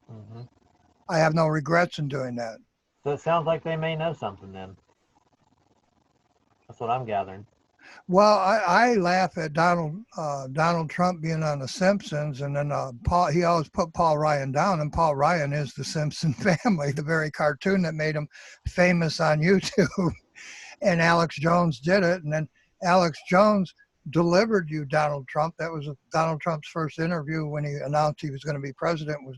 Speaker 2: Mm-hmm. I have no regrets in doing that.
Speaker 1: So it sounds like they may know something then. That's what I'm gathering.
Speaker 2: Well, I laugh at Donald Trump being on The Simpsons, and then he always put Paul Ryan down, and Paul Ryan is the Simpson family, the very cartoon that made him famous on YouTube. And Alex Jones did it, and then Alex Jones delivered you Donald Trump. That was Donald Trump's first interview when he announced he was going to be president was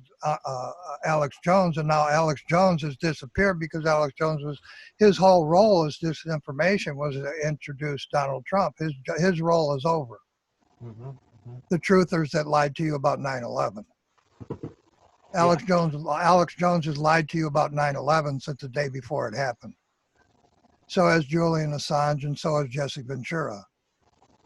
Speaker 2: Alex Jones, and now Alex Jones has disappeared because Alex Jones his whole role as disinformation was to introduce Donald Trump. His role is over.
Speaker 1: Mm-hmm.
Speaker 2: The truthers that lied to you about 9/11.
Speaker 1: Yeah.
Speaker 2: Alex Jones has lied to you about 9/11 since the day before it happened. So has Julian Assange, and so has Jesse Ventura,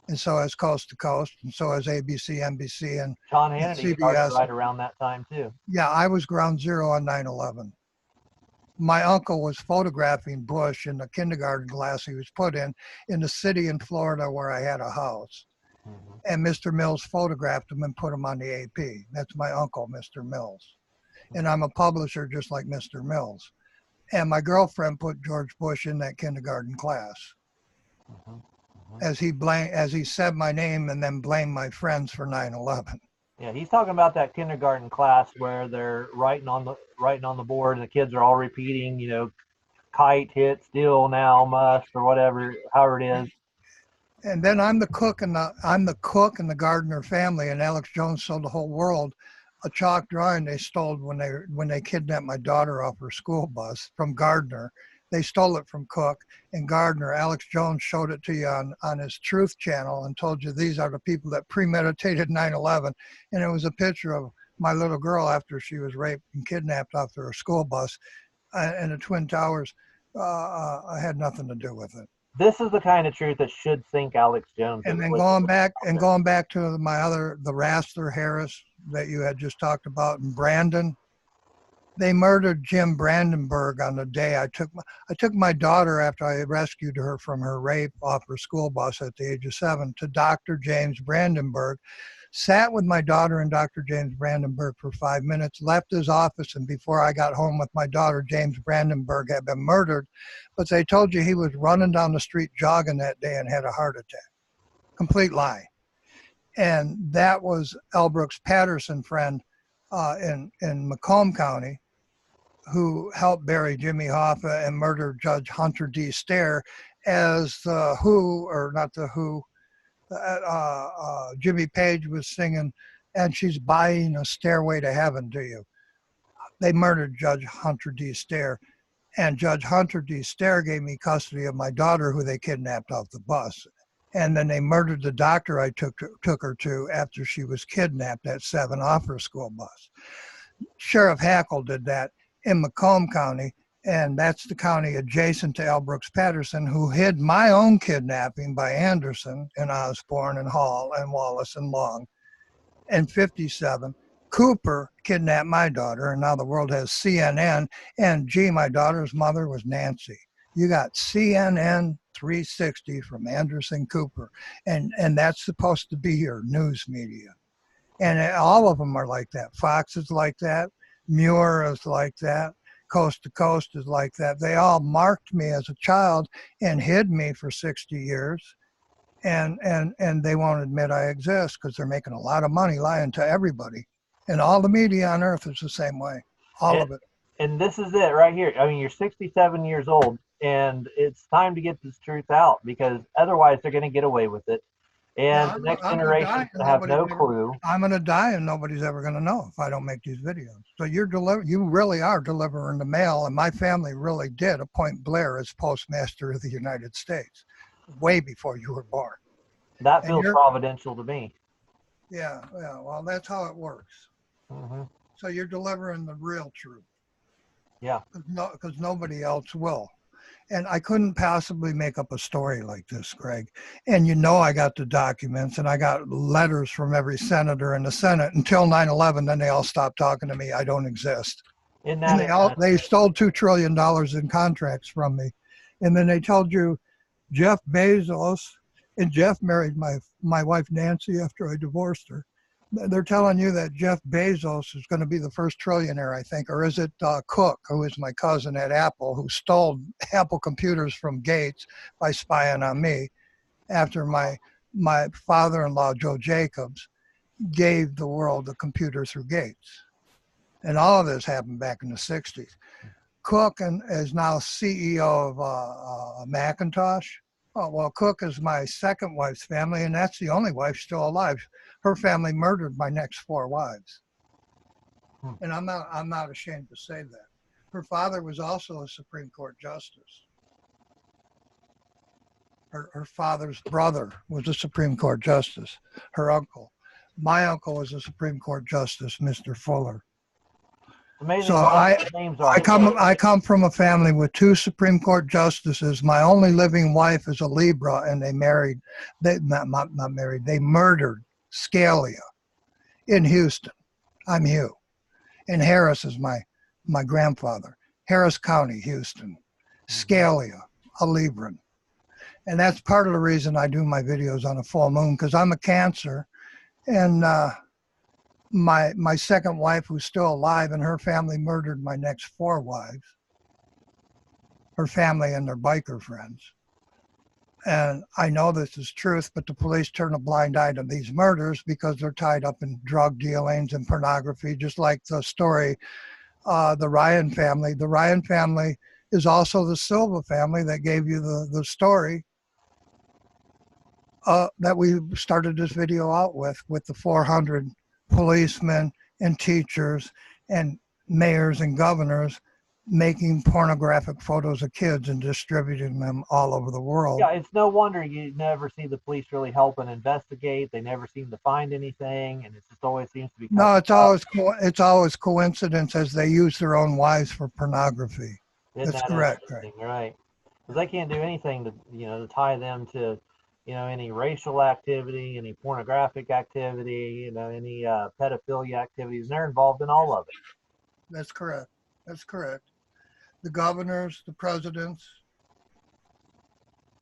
Speaker 2: and so has Coast to Coast, and so has ABC, NBC, and
Speaker 1: Sean Hannity started
Speaker 2: CBS.
Speaker 1: right around that time too.
Speaker 2: Yeah, I was ground zero on 9/11. My uncle was photographing Bush in the kindergarten class he was put in the city in Florida where I had a house.
Speaker 1: Mm-hmm.
Speaker 2: And Mr. Mills photographed him and put him on the AP. That's my uncle, Mr. Mills. And I'm a publisher just like Mr. Mills. And my girlfriend put George Bush in that kindergarten class.
Speaker 1: Mm-hmm.
Speaker 2: As he said my name and then blamed my friends for 9/11.
Speaker 1: Yeah, he's talking about that kindergarten class where they're writing on the board, and the kids are all repeating, kite, hit, still, now, must, or whatever, however it is.
Speaker 2: And then I'm the cook in the Gardner family, and Alex Jones sold the whole world a chalk drawing they stole when they kidnapped my daughter off her school bus from Gardner. They stole it from Cook and Gardner. Alex Jones showed it to you on his Truth channel and told you these are the people that premeditated 9/11. And it was a picture of my little girl after she was raped and kidnapped off her school bus in the Twin Towers. I had nothing to do with it.
Speaker 1: This is the kind of truth that should sink Alex Jones.
Speaker 2: And then going back to the Rassler Harris that you had just talked about in Brandon, they murdered Jim Brandenburg on the day I took my daughter after I rescued her from her rape off her school bus at the age of 7 to Dr. James Brandenburg, sat with my daughter and Dr. James Brandenburg for 5 minutes, left his office, and before I got home with my daughter, James Brandenburg had been murdered. But they told you he was running down the street jogging that day and had a heart attack. Complete lie. And that was Elbrooks Patterson friend in Macomb County, who helped bury Jimmy Hoffa and murder Judge Hunter D. Stair as the Who, or not the Who, Jimmy Page was singing, and she's buying a stairway to heaven to you. They murdered Judge Hunter D. Stair, and Judge Hunter D. Stair gave me custody of my daughter who they kidnapped off the bus. And then they murdered the doctor I took her to after she was kidnapped at 7 off her school bus. Sheriff Hackle did that in Macomb County, and that's the county adjacent to Elbrooks Patterson, who hid my own kidnapping by Anderson and Osborne and Hall and Wallace and Long. In 57, Cooper kidnapped my daughter, and now the world has CNN, and gee, my daughter's mother was Nancy. You got CNN 360 from Anderson Cooper, and that's supposed to be your news media. And all of them are like that. Fox is like that. Muir is like that. Coast to Coast is like that. They all marked me as a child and hid me for 60 years. And they won't admit I exist because they're making a lot of money lying to everybody. And all the media on earth is the same way. All of it.
Speaker 1: And this is it right here. I mean, you're 67 years old, and it's time to get this truth out, because otherwise they're going to get away with it. And the next generation is going to have no clue.
Speaker 2: I'm going to die, and nobody's ever going to know if I don't make these videos. So you really are delivering the mail, and my family really did appoint Blair as Postmaster of the United States way before you were born.
Speaker 1: That feels providential to me.
Speaker 2: Yeah, well, that's how it works.
Speaker 1: Mm-hmm.
Speaker 2: So you're delivering the real truth.
Speaker 1: Yeah.
Speaker 2: Because nobody else will. And I couldn't possibly make up a story like this, Greg. And I got the documents, and I got letters from every senator in the Senate until 9/11. Then they all stopped talking to me. I don't exist. And they stole $2 trillion in contracts from me. And then they told you Jeff Bezos, and Jeff married my wife Nancy after I divorced her. They're telling you that Jeff Bezos is going to be the first trillionaire, I think, or is it Cook, who is my cousin at Apple, who stole Apple computers from Gates by spying on me after my father-in-law, Joe Jacobs, gave the world the computer through Gates. And all of this happened back in the 60s. Cook is now CEO of Macintosh. Oh, well, Cook is my second wife's family, and that's the only wife still alive. Her family murdered my next 4 wives. And I'm not ashamed to say that. Her father was also a Supreme Court justice. Her father's brother was a Supreme Court justice, her uncle. My uncle was a Supreme Court Justice, Mr. Fuller.
Speaker 1: Amazing.
Speaker 2: So
Speaker 1: Names are.
Speaker 2: I come from a family with 2 Supreme Court justices. My only living wife is a Libra, and they married. They not married. They murdered Scalia in Houston. I'm Hugh, and Harris is my grandfather. Harris County, Houston. Scalia, a Libran, and that's part of the reason I do my videos on a full moon, because I'm a Cancer, and my second wife, who's still alive, and her family murdered my next 4 wives, her family and their biker friends. And I know this is truth, but the police turn a blind eye to these murders because they're tied up in drug dealings and pornography, just like the story, the Ryan family. The Ryan family is also the Silva family that gave you the story that we started this video out with the 400 policemen and teachers and mayors and governors making pornographic photos of kids and distributing them all over the world.
Speaker 1: Yeah, it's no wonder you never see the police really help and investigate. They never seem to find anything, and it just always seems to be.
Speaker 2: No, it's always coincidence, as they use their own wives for pornography. That's correct.
Speaker 1: Right? Because they can't do anything to tie them to any racial activity, any pornographic activity, any pedophilia activities. And they're involved in all of it.
Speaker 2: That's correct. That's correct. The governors, the presidents,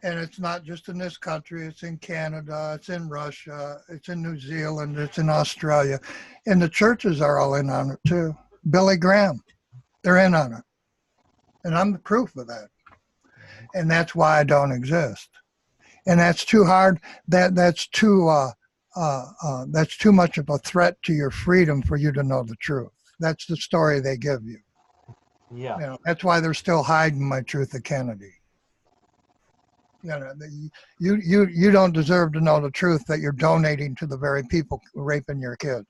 Speaker 2: and it's not just in this country, it's in Canada, it's in Russia, it's in New Zealand, it's in Australia. And the churches are all in on it too. Billy Graham, they're in on it. And I'm the proof of that. And that's why I don't exist. And that's too hard. That's too much of a threat to your freedom for you to know the truth. That's the story they give you.
Speaker 1: Yeah.
Speaker 2: That's why they're still hiding my truth of Kennedy. You don't deserve to know the truth that you're donating to the very people raping your kids.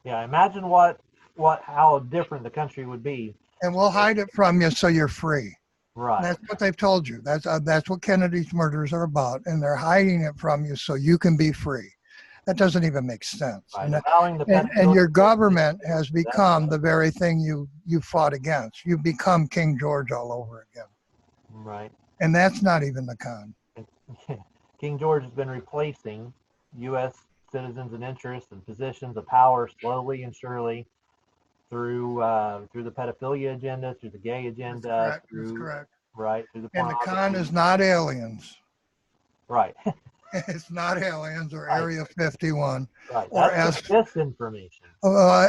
Speaker 1: Yeah. Imagine how different the country would be.
Speaker 2: And we'll hide it from you so you're free.
Speaker 1: Right.
Speaker 2: That's what they've told you. That's what Kennedy's murders are about, and they're hiding it from you so you can be free. That doesn't even make sense.
Speaker 1: Right.
Speaker 2: And your government has become the very thing you fought against. You've become King George all over again.
Speaker 1: Right.
Speaker 2: And that's not even the con.
Speaker 1: King George has been replacing U.S. citizens and interests and positions of power slowly and surely through the pedophilia agenda, through the gay agenda.
Speaker 2: That's correct.
Speaker 1: Right. Through
Speaker 2: and the con is not aliens.
Speaker 1: Right.
Speaker 2: It's not aliens or Area 51.
Speaker 1: Right. That's disinformation.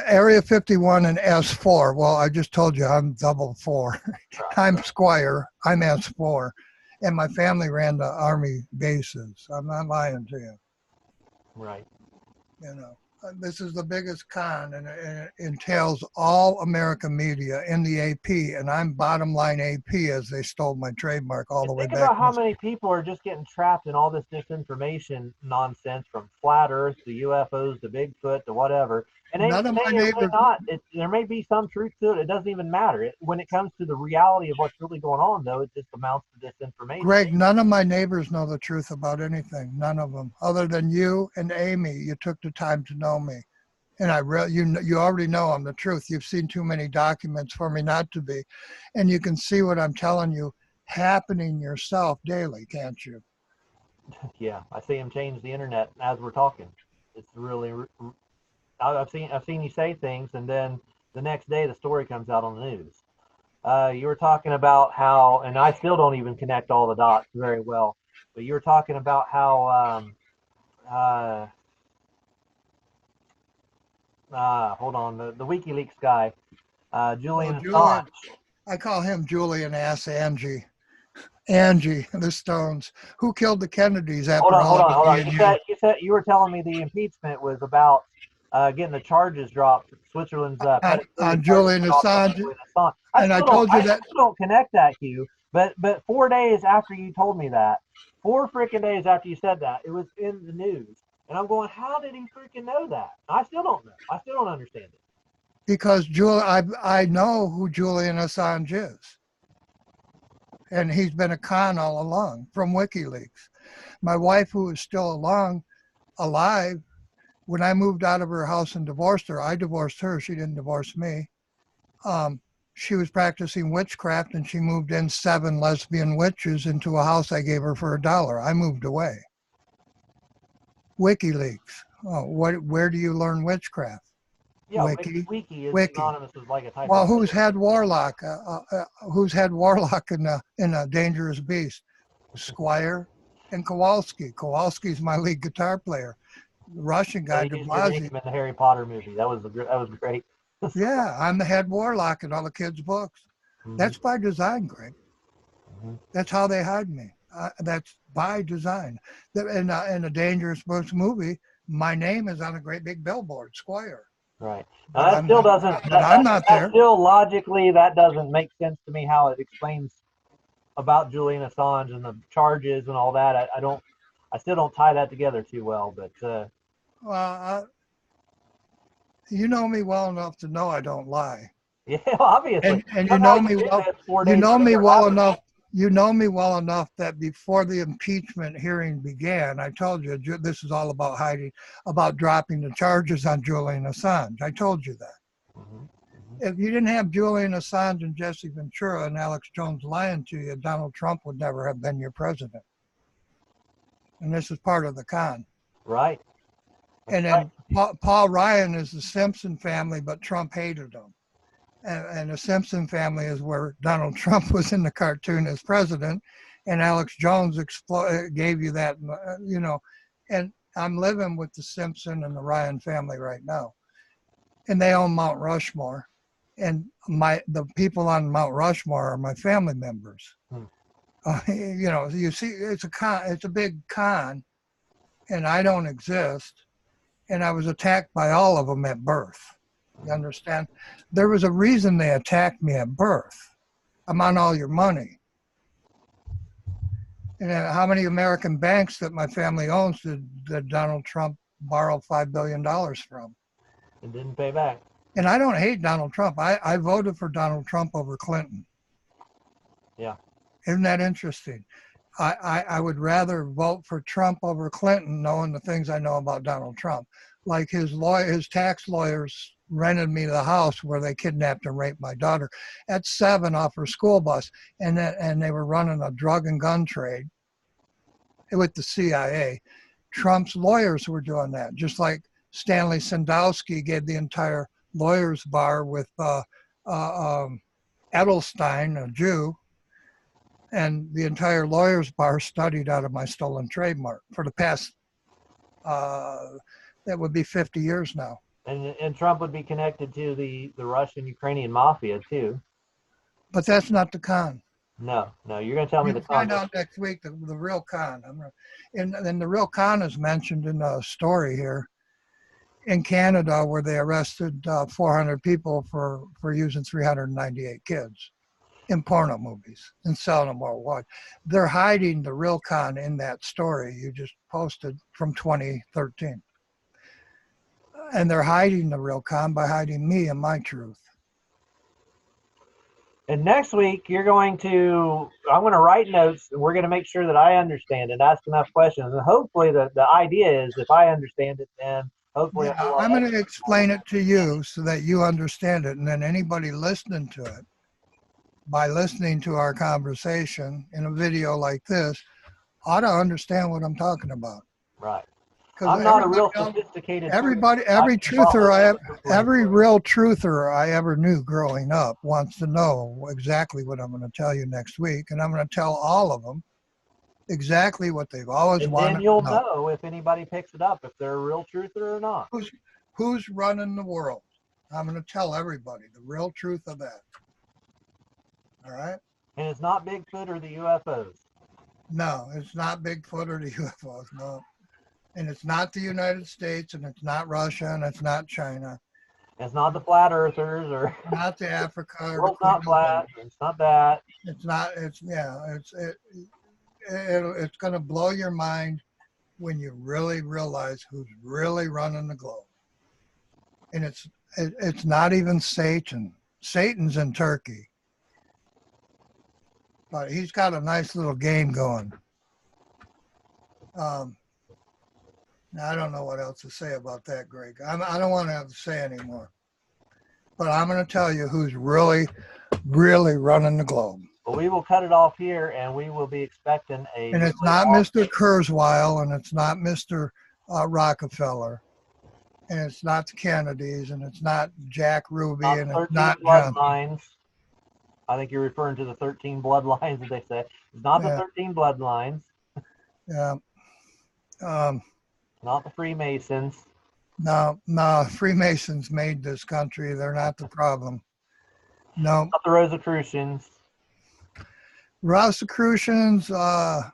Speaker 2: Area 51 and S4. Well, I just told you I'm double 4. Right. I'm Squier. I'm S4. And my family ran the Army bases. I'm not lying to you.
Speaker 1: Right.
Speaker 2: This is the biggest con, and it entails all American media in the AP, and I'm bottom line AP, as they stole my trademark all the way back.
Speaker 1: Think about how many people are just getting trapped in all this disinformation nonsense, from flat Earth to UFOs to Bigfoot to whatever. And
Speaker 2: none of my neighbors.
Speaker 1: There may be some truth to it. It doesn't even matter. When it comes to the reality of what's really going on, though, it just amounts to disinformation.
Speaker 2: Greg, none of my neighbors know the truth about anything. None of them, other than you and Amy. You took the time to know me, and you already know I'm the truth. You've seen too many documents for me not to be, and you can see what I'm telling you happening yourself daily, can't you?
Speaker 1: Yeah, I see him change the internet as we're talking. It's really. I've seen you say things, and then the next day the story comes out on the news. You were talking about how, and I still don't even connect all the dots very well, but you were talking about how, hold on, the WikiLeaks guy, Julian Assange.
Speaker 2: I call him Julian Assange. Angie, the Stones. Who killed the Kennedys after
Speaker 1: Hold on. You were telling me the impeachment was about getting the charges dropped. Switzerland's
Speaker 2: on Julian Assange. And I told you that.
Speaker 1: I still don't connect that, Hugh. But 4 days after you told me that, 4 freaking days after you said that, it was in the news. And I'm going, how did he freaking know that? I still don't know. I still don't understand it.
Speaker 2: Because I know who Julian Assange is. And he's been a con all along from WikiLeaks. My wife, who is still alive, when I moved out of her house and divorced her, I divorced her. She didn't divorce me. She was practicing witchcraft, and she moved in 7 lesbian witches into a house I gave her for $1. I moved away. WikiLeaks. Oh, where do you learn witchcraft?
Speaker 1: Yeah, Wiki is
Speaker 2: Wiki.
Speaker 1: synonymous with like a type
Speaker 2: Well,
Speaker 1: of.
Speaker 2: who's head warlock? Who's head warlock in a Dangerous Beast? Squier and Kowalski. Kowalski's my lead guitar player. The Russian guy,
Speaker 1: They
Speaker 2: de
Speaker 1: used your name
Speaker 2: Blasi.
Speaker 1: in the Harry Potter movie. That was great.
Speaker 2: Yeah, I'm the head warlock in all the kids' books.
Speaker 1: Mhm,
Speaker 2: That's by design, Greg.
Speaker 1: mhm.
Speaker 2: That's how they hide me. That's by design. In a Dangerous Books movie, my name is on a great big billboard, Squier.
Speaker 1: Right. Now
Speaker 2: But
Speaker 1: that still doesn't.
Speaker 2: I'm not
Speaker 1: That
Speaker 2: there.
Speaker 1: still logically that doesn't make sense to me how it explains about Julian Assange and the charges and all that. I don't. I still don't tie that together too well. But
Speaker 2: Well, you know me well enough to know I don't lie.
Speaker 1: yeah, obviously.
Speaker 2: And you
Speaker 1: Somehow
Speaker 2: know me
Speaker 1: did
Speaker 2: well.
Speaker 1: this 4
Speaker 2: You
Speaker 1: days
Speaker 2: know me
Speaker 1: later.
Speaker 2: well enough. You know me well enough that before the impeachment hearing began, I told you this is all about hiding, about dropping the charges on Julian Assange. I told you that.
Speaker 1: Mhm, mhm.
Speaker 2: If you didn't have Julian Assange and Jesse Ventura and Alex Jones lying to you, Donald Trump would never have been your president. And this is part of the con.
Speaker 1: Right. That's
Speaker 2: And
Speaker 1: right.
Speaker 2: then Paul Ryan is the Simpson family, but Trump hated him. And the Simpson family is where Donald Trump was in the cartoon as president, and Alex Jones gave you that, And I'm living with the Simpson and the Ryan family right now, and they own Mount Rushmore, and the people on Mount Rushmore are my family members.
Speaker 1: Hmm.
Speaker 2: You see, it's a big con, and I don't exist, and I was attacked by all of them at birth. You understand? There was a reason they attacked me at birth. I'm on all your money. And how many American banks that my family owns did Donald Trump borrow $5 billion from?
Speaker 1: It didn't pay back.
Speaker 2: And I don't hate Donald Trump. I voted for Donald Trump over Clinton.
Speaker 1: Yeah.
Speaker 2: Isn't that interesting? I would rather vote for Trump over Clinton, knowing the things I know about Donald Trump. Like his tax lawyers rented me the house where they kidnapped and raped my daughter at 7 off her school bus, and they were running a drug and gun trade with the CIA. Trump's lawyers were doing that, just like Stanley Sandowski gave the entire lawyers bar with Edelstein, a Jew, and the entire lawyers bar studied out of my stolen trademark for the past, that would be 50 years now.
Speaker 1: And Trump would be connected to the Russian Ukrainian mafia too.
Speaker 2: But that's not the con.
Speaker 1: No, you're going to tell me
Speaker 2: You'll
Speaker 1: the
Speaker 2: find
Speaker 1: con.
Speaker 2: out next week the real con. And the real con is mentioned in a story here in Canada where they arrested 400 people for using 398 kids in porno movies and selling them worldwide. They're hiding the real con in that story you just posted from 2013. And they're hiding the real con by hiding me and my truth.
Speaker 1: And next week I'm going to write notes, and we're going to make sure that I understand and ask enough questions. And hopefully the idea is if I understand it, then hopefully
Speaker 2: I'm going to explain it to you so that you understand it. And then anybody listening to it, by listening to our conversation in a video like this, ought to understand what I'm talking about.
Speaker 1: Right. I'm not a real sophisticated.
Speaker 2: Every real truther I ever knew growing up wants to know exactly what I'm going to tell you next week, and I'm going to tell all of them exactly what they've always wanted.
Speaker 1: And then you'll know if anybody picks it up, if they're a real truther or not.
Speaker 2: Who's running the world? I'm going to tell everybody the real truth of that. All right?
Speaker 1: And it's not Bigfoot or the UFOs.
Speaker 2: No, it's not Bigfoot or the UFOs, no. And it's not the United States, and it's not Russia, and it's not China.
Speaker 1: It's not the flat earthers or
Speaker 2: not the Africa.
Speaker 1: The world's not flat. It's not that.
Speaker 2: It's not. It's going to blow your mind when you really realize who's really running the globe. And it's not even Satan. Satan's in Turkey, but he's got a nice little game going. I don't know what else to say about that, Greg. I don't want to have to say anymore. But I'm going to tell you who's really, really running the globe.
Speaker 1: Well, we will cut it off here, and we will be expecting a.
Speaker 2: And it's not Mr. Kurzweil, and it's not Mr. Rockefeller, and it's not the Kennedys, and it's not Jack Ruby, and it's not
Speaker 1: bloodlines. I think you're referring to the 13 bloodlines that they say. It's not the 13 bloodlines.
Speaker 2: Yeah.
Speaker 1: Not the Freemasons.
Speaker 2: No, Freemasons made this country. They're not the problem. No.
Speaker 1: Not the Rosicrucians.
Speaker 2: Rosicrucians, I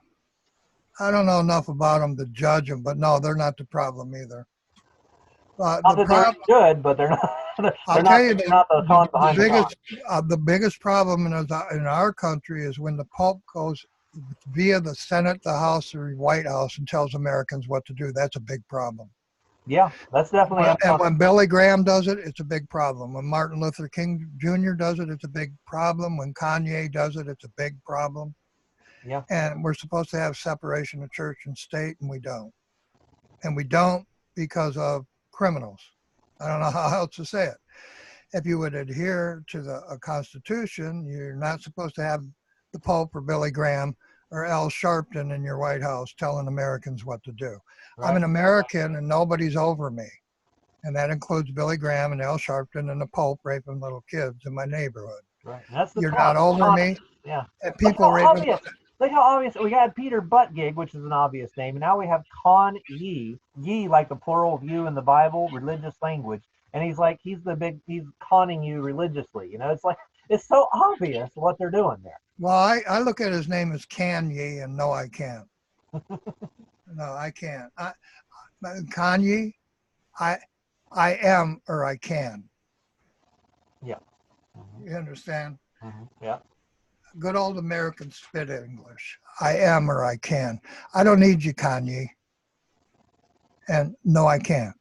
Speaker 2: don't know enough about them to judge them, but no, they're not the problem either.
Speaker 1: They're good, but they're not.
Speaker 2: I'll tell you, the biggest problem in our country is when the Pope goes via the Senate, the House, or White House and tells Americans what to do. That's a big problem.
Speaker 1: Yeah, that's definitely.
Speaker 2: And when Billy Graham does it, it's a big problem. When Martin Luther King Jr. does it, it's a big problem. When Kanye does it, it's a big problem.
Speaker 1: Yeah.
Speaker 2: And we're supposed to have separation of church and state, and we don't. And we don't because of criminals. I don't know how else to say it. If you would adhere to the Constitution, you're not supposed to have the Pope or Billy Graham or Al Sharpton in your White House telling Americans what to do. Right. I'm an American and nobody's over me. And that includes Billy Graham and Al Sharpton and the Pope raping little kids in my neighborhood.
Speaker 1: Right.
Speaker 2: You're not over me.
Speaker 1: Yeah.
Speaker 2: And people raping.
Speaker 1: Look how obvious. We had Peter Buttgig, which is an obvious name. And now we have Con Ye. Ye, like the plural of you in the Bible, religious language. And he's conning you religiously. You know, it's so obvious what they're doing there.
Speaker 2: Well, I look at his name as Kanye, and no, I can't. No, I can't. Kanye, I am or I can.
Speaker 1: Yeah. Mm-hmm.
Speaker 2: You understand?
Speaker 1: Mm-hmm. Yeah.
Speaker 2: Good old American spit English. I am or I can. I don't need you, Kanye. And no, I can't.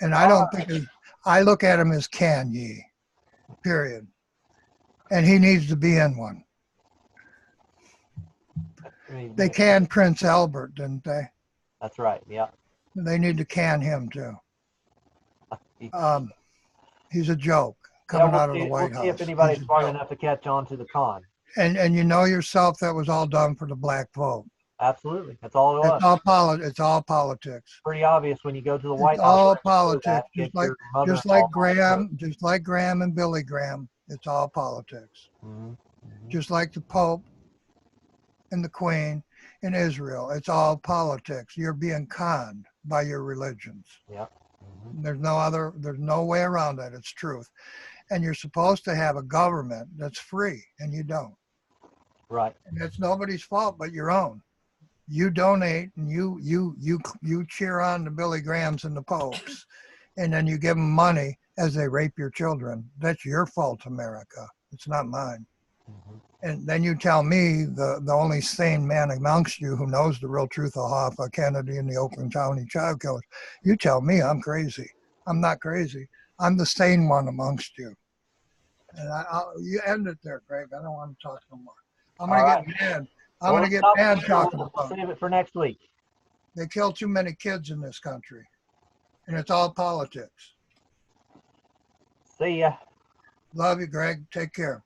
Speaker 2: And I don't think I look at him as Kanye, period. And he needs to be in one. They canned Prince Albert, didn't they?
Speaker 1: That's right, yeah.
Speaker 2: They need to can him too. He's a joke coming out of the White House.
Speaker 1: We'll see if anybody's smart enough to catch on to the con.
Speaker 2: And you know yourself that was all done for the black vote.
Speaker 1: Absolutely. That's all it was.
Speaker 2: It's all politics.
Speaker 1: Pretty obvious when you go to the White House.
Speaker 2: All politics. Just like Graham and Billy Graham. It's all politics.
Speaker 1: Mm-hmm. Mm-hmm.
Speaker 2: Just like the Pope and the Queen in Israel. It's all politics. You're being conned by your religions.
Speaker 1: Yeah. Mm-hmm.
Speaker 2: There's no way around that. It's truth. And you're supposed to have a government that's free, and you don't.
Speaker 1: Right.
Speaker 2: And it's nobody's fault but your own. You donate and you cheer on the Billy Grahams and the Popes, and then you give them money as they rape your children. That's your fault, America. It's not mine. Mm-hmm. And then you tell me, the only sane man amongst you who knows the real truth of Hoffa, Kennedy, and the Oakland County child killers, you tell me I'm crazy. I'm not crazy. I'm the sane one amongst you. And you end it there, Greg. I don't want to talk no more. I'm going to get mad. I'm going to get mad talking about it.
Speaker 1: We'll save it for next week.
Speaker 2: They kill too many kids in this country. And it's all politics.
Speaker 1: See ya.
Speaker 2: Love you, Greg. Take care.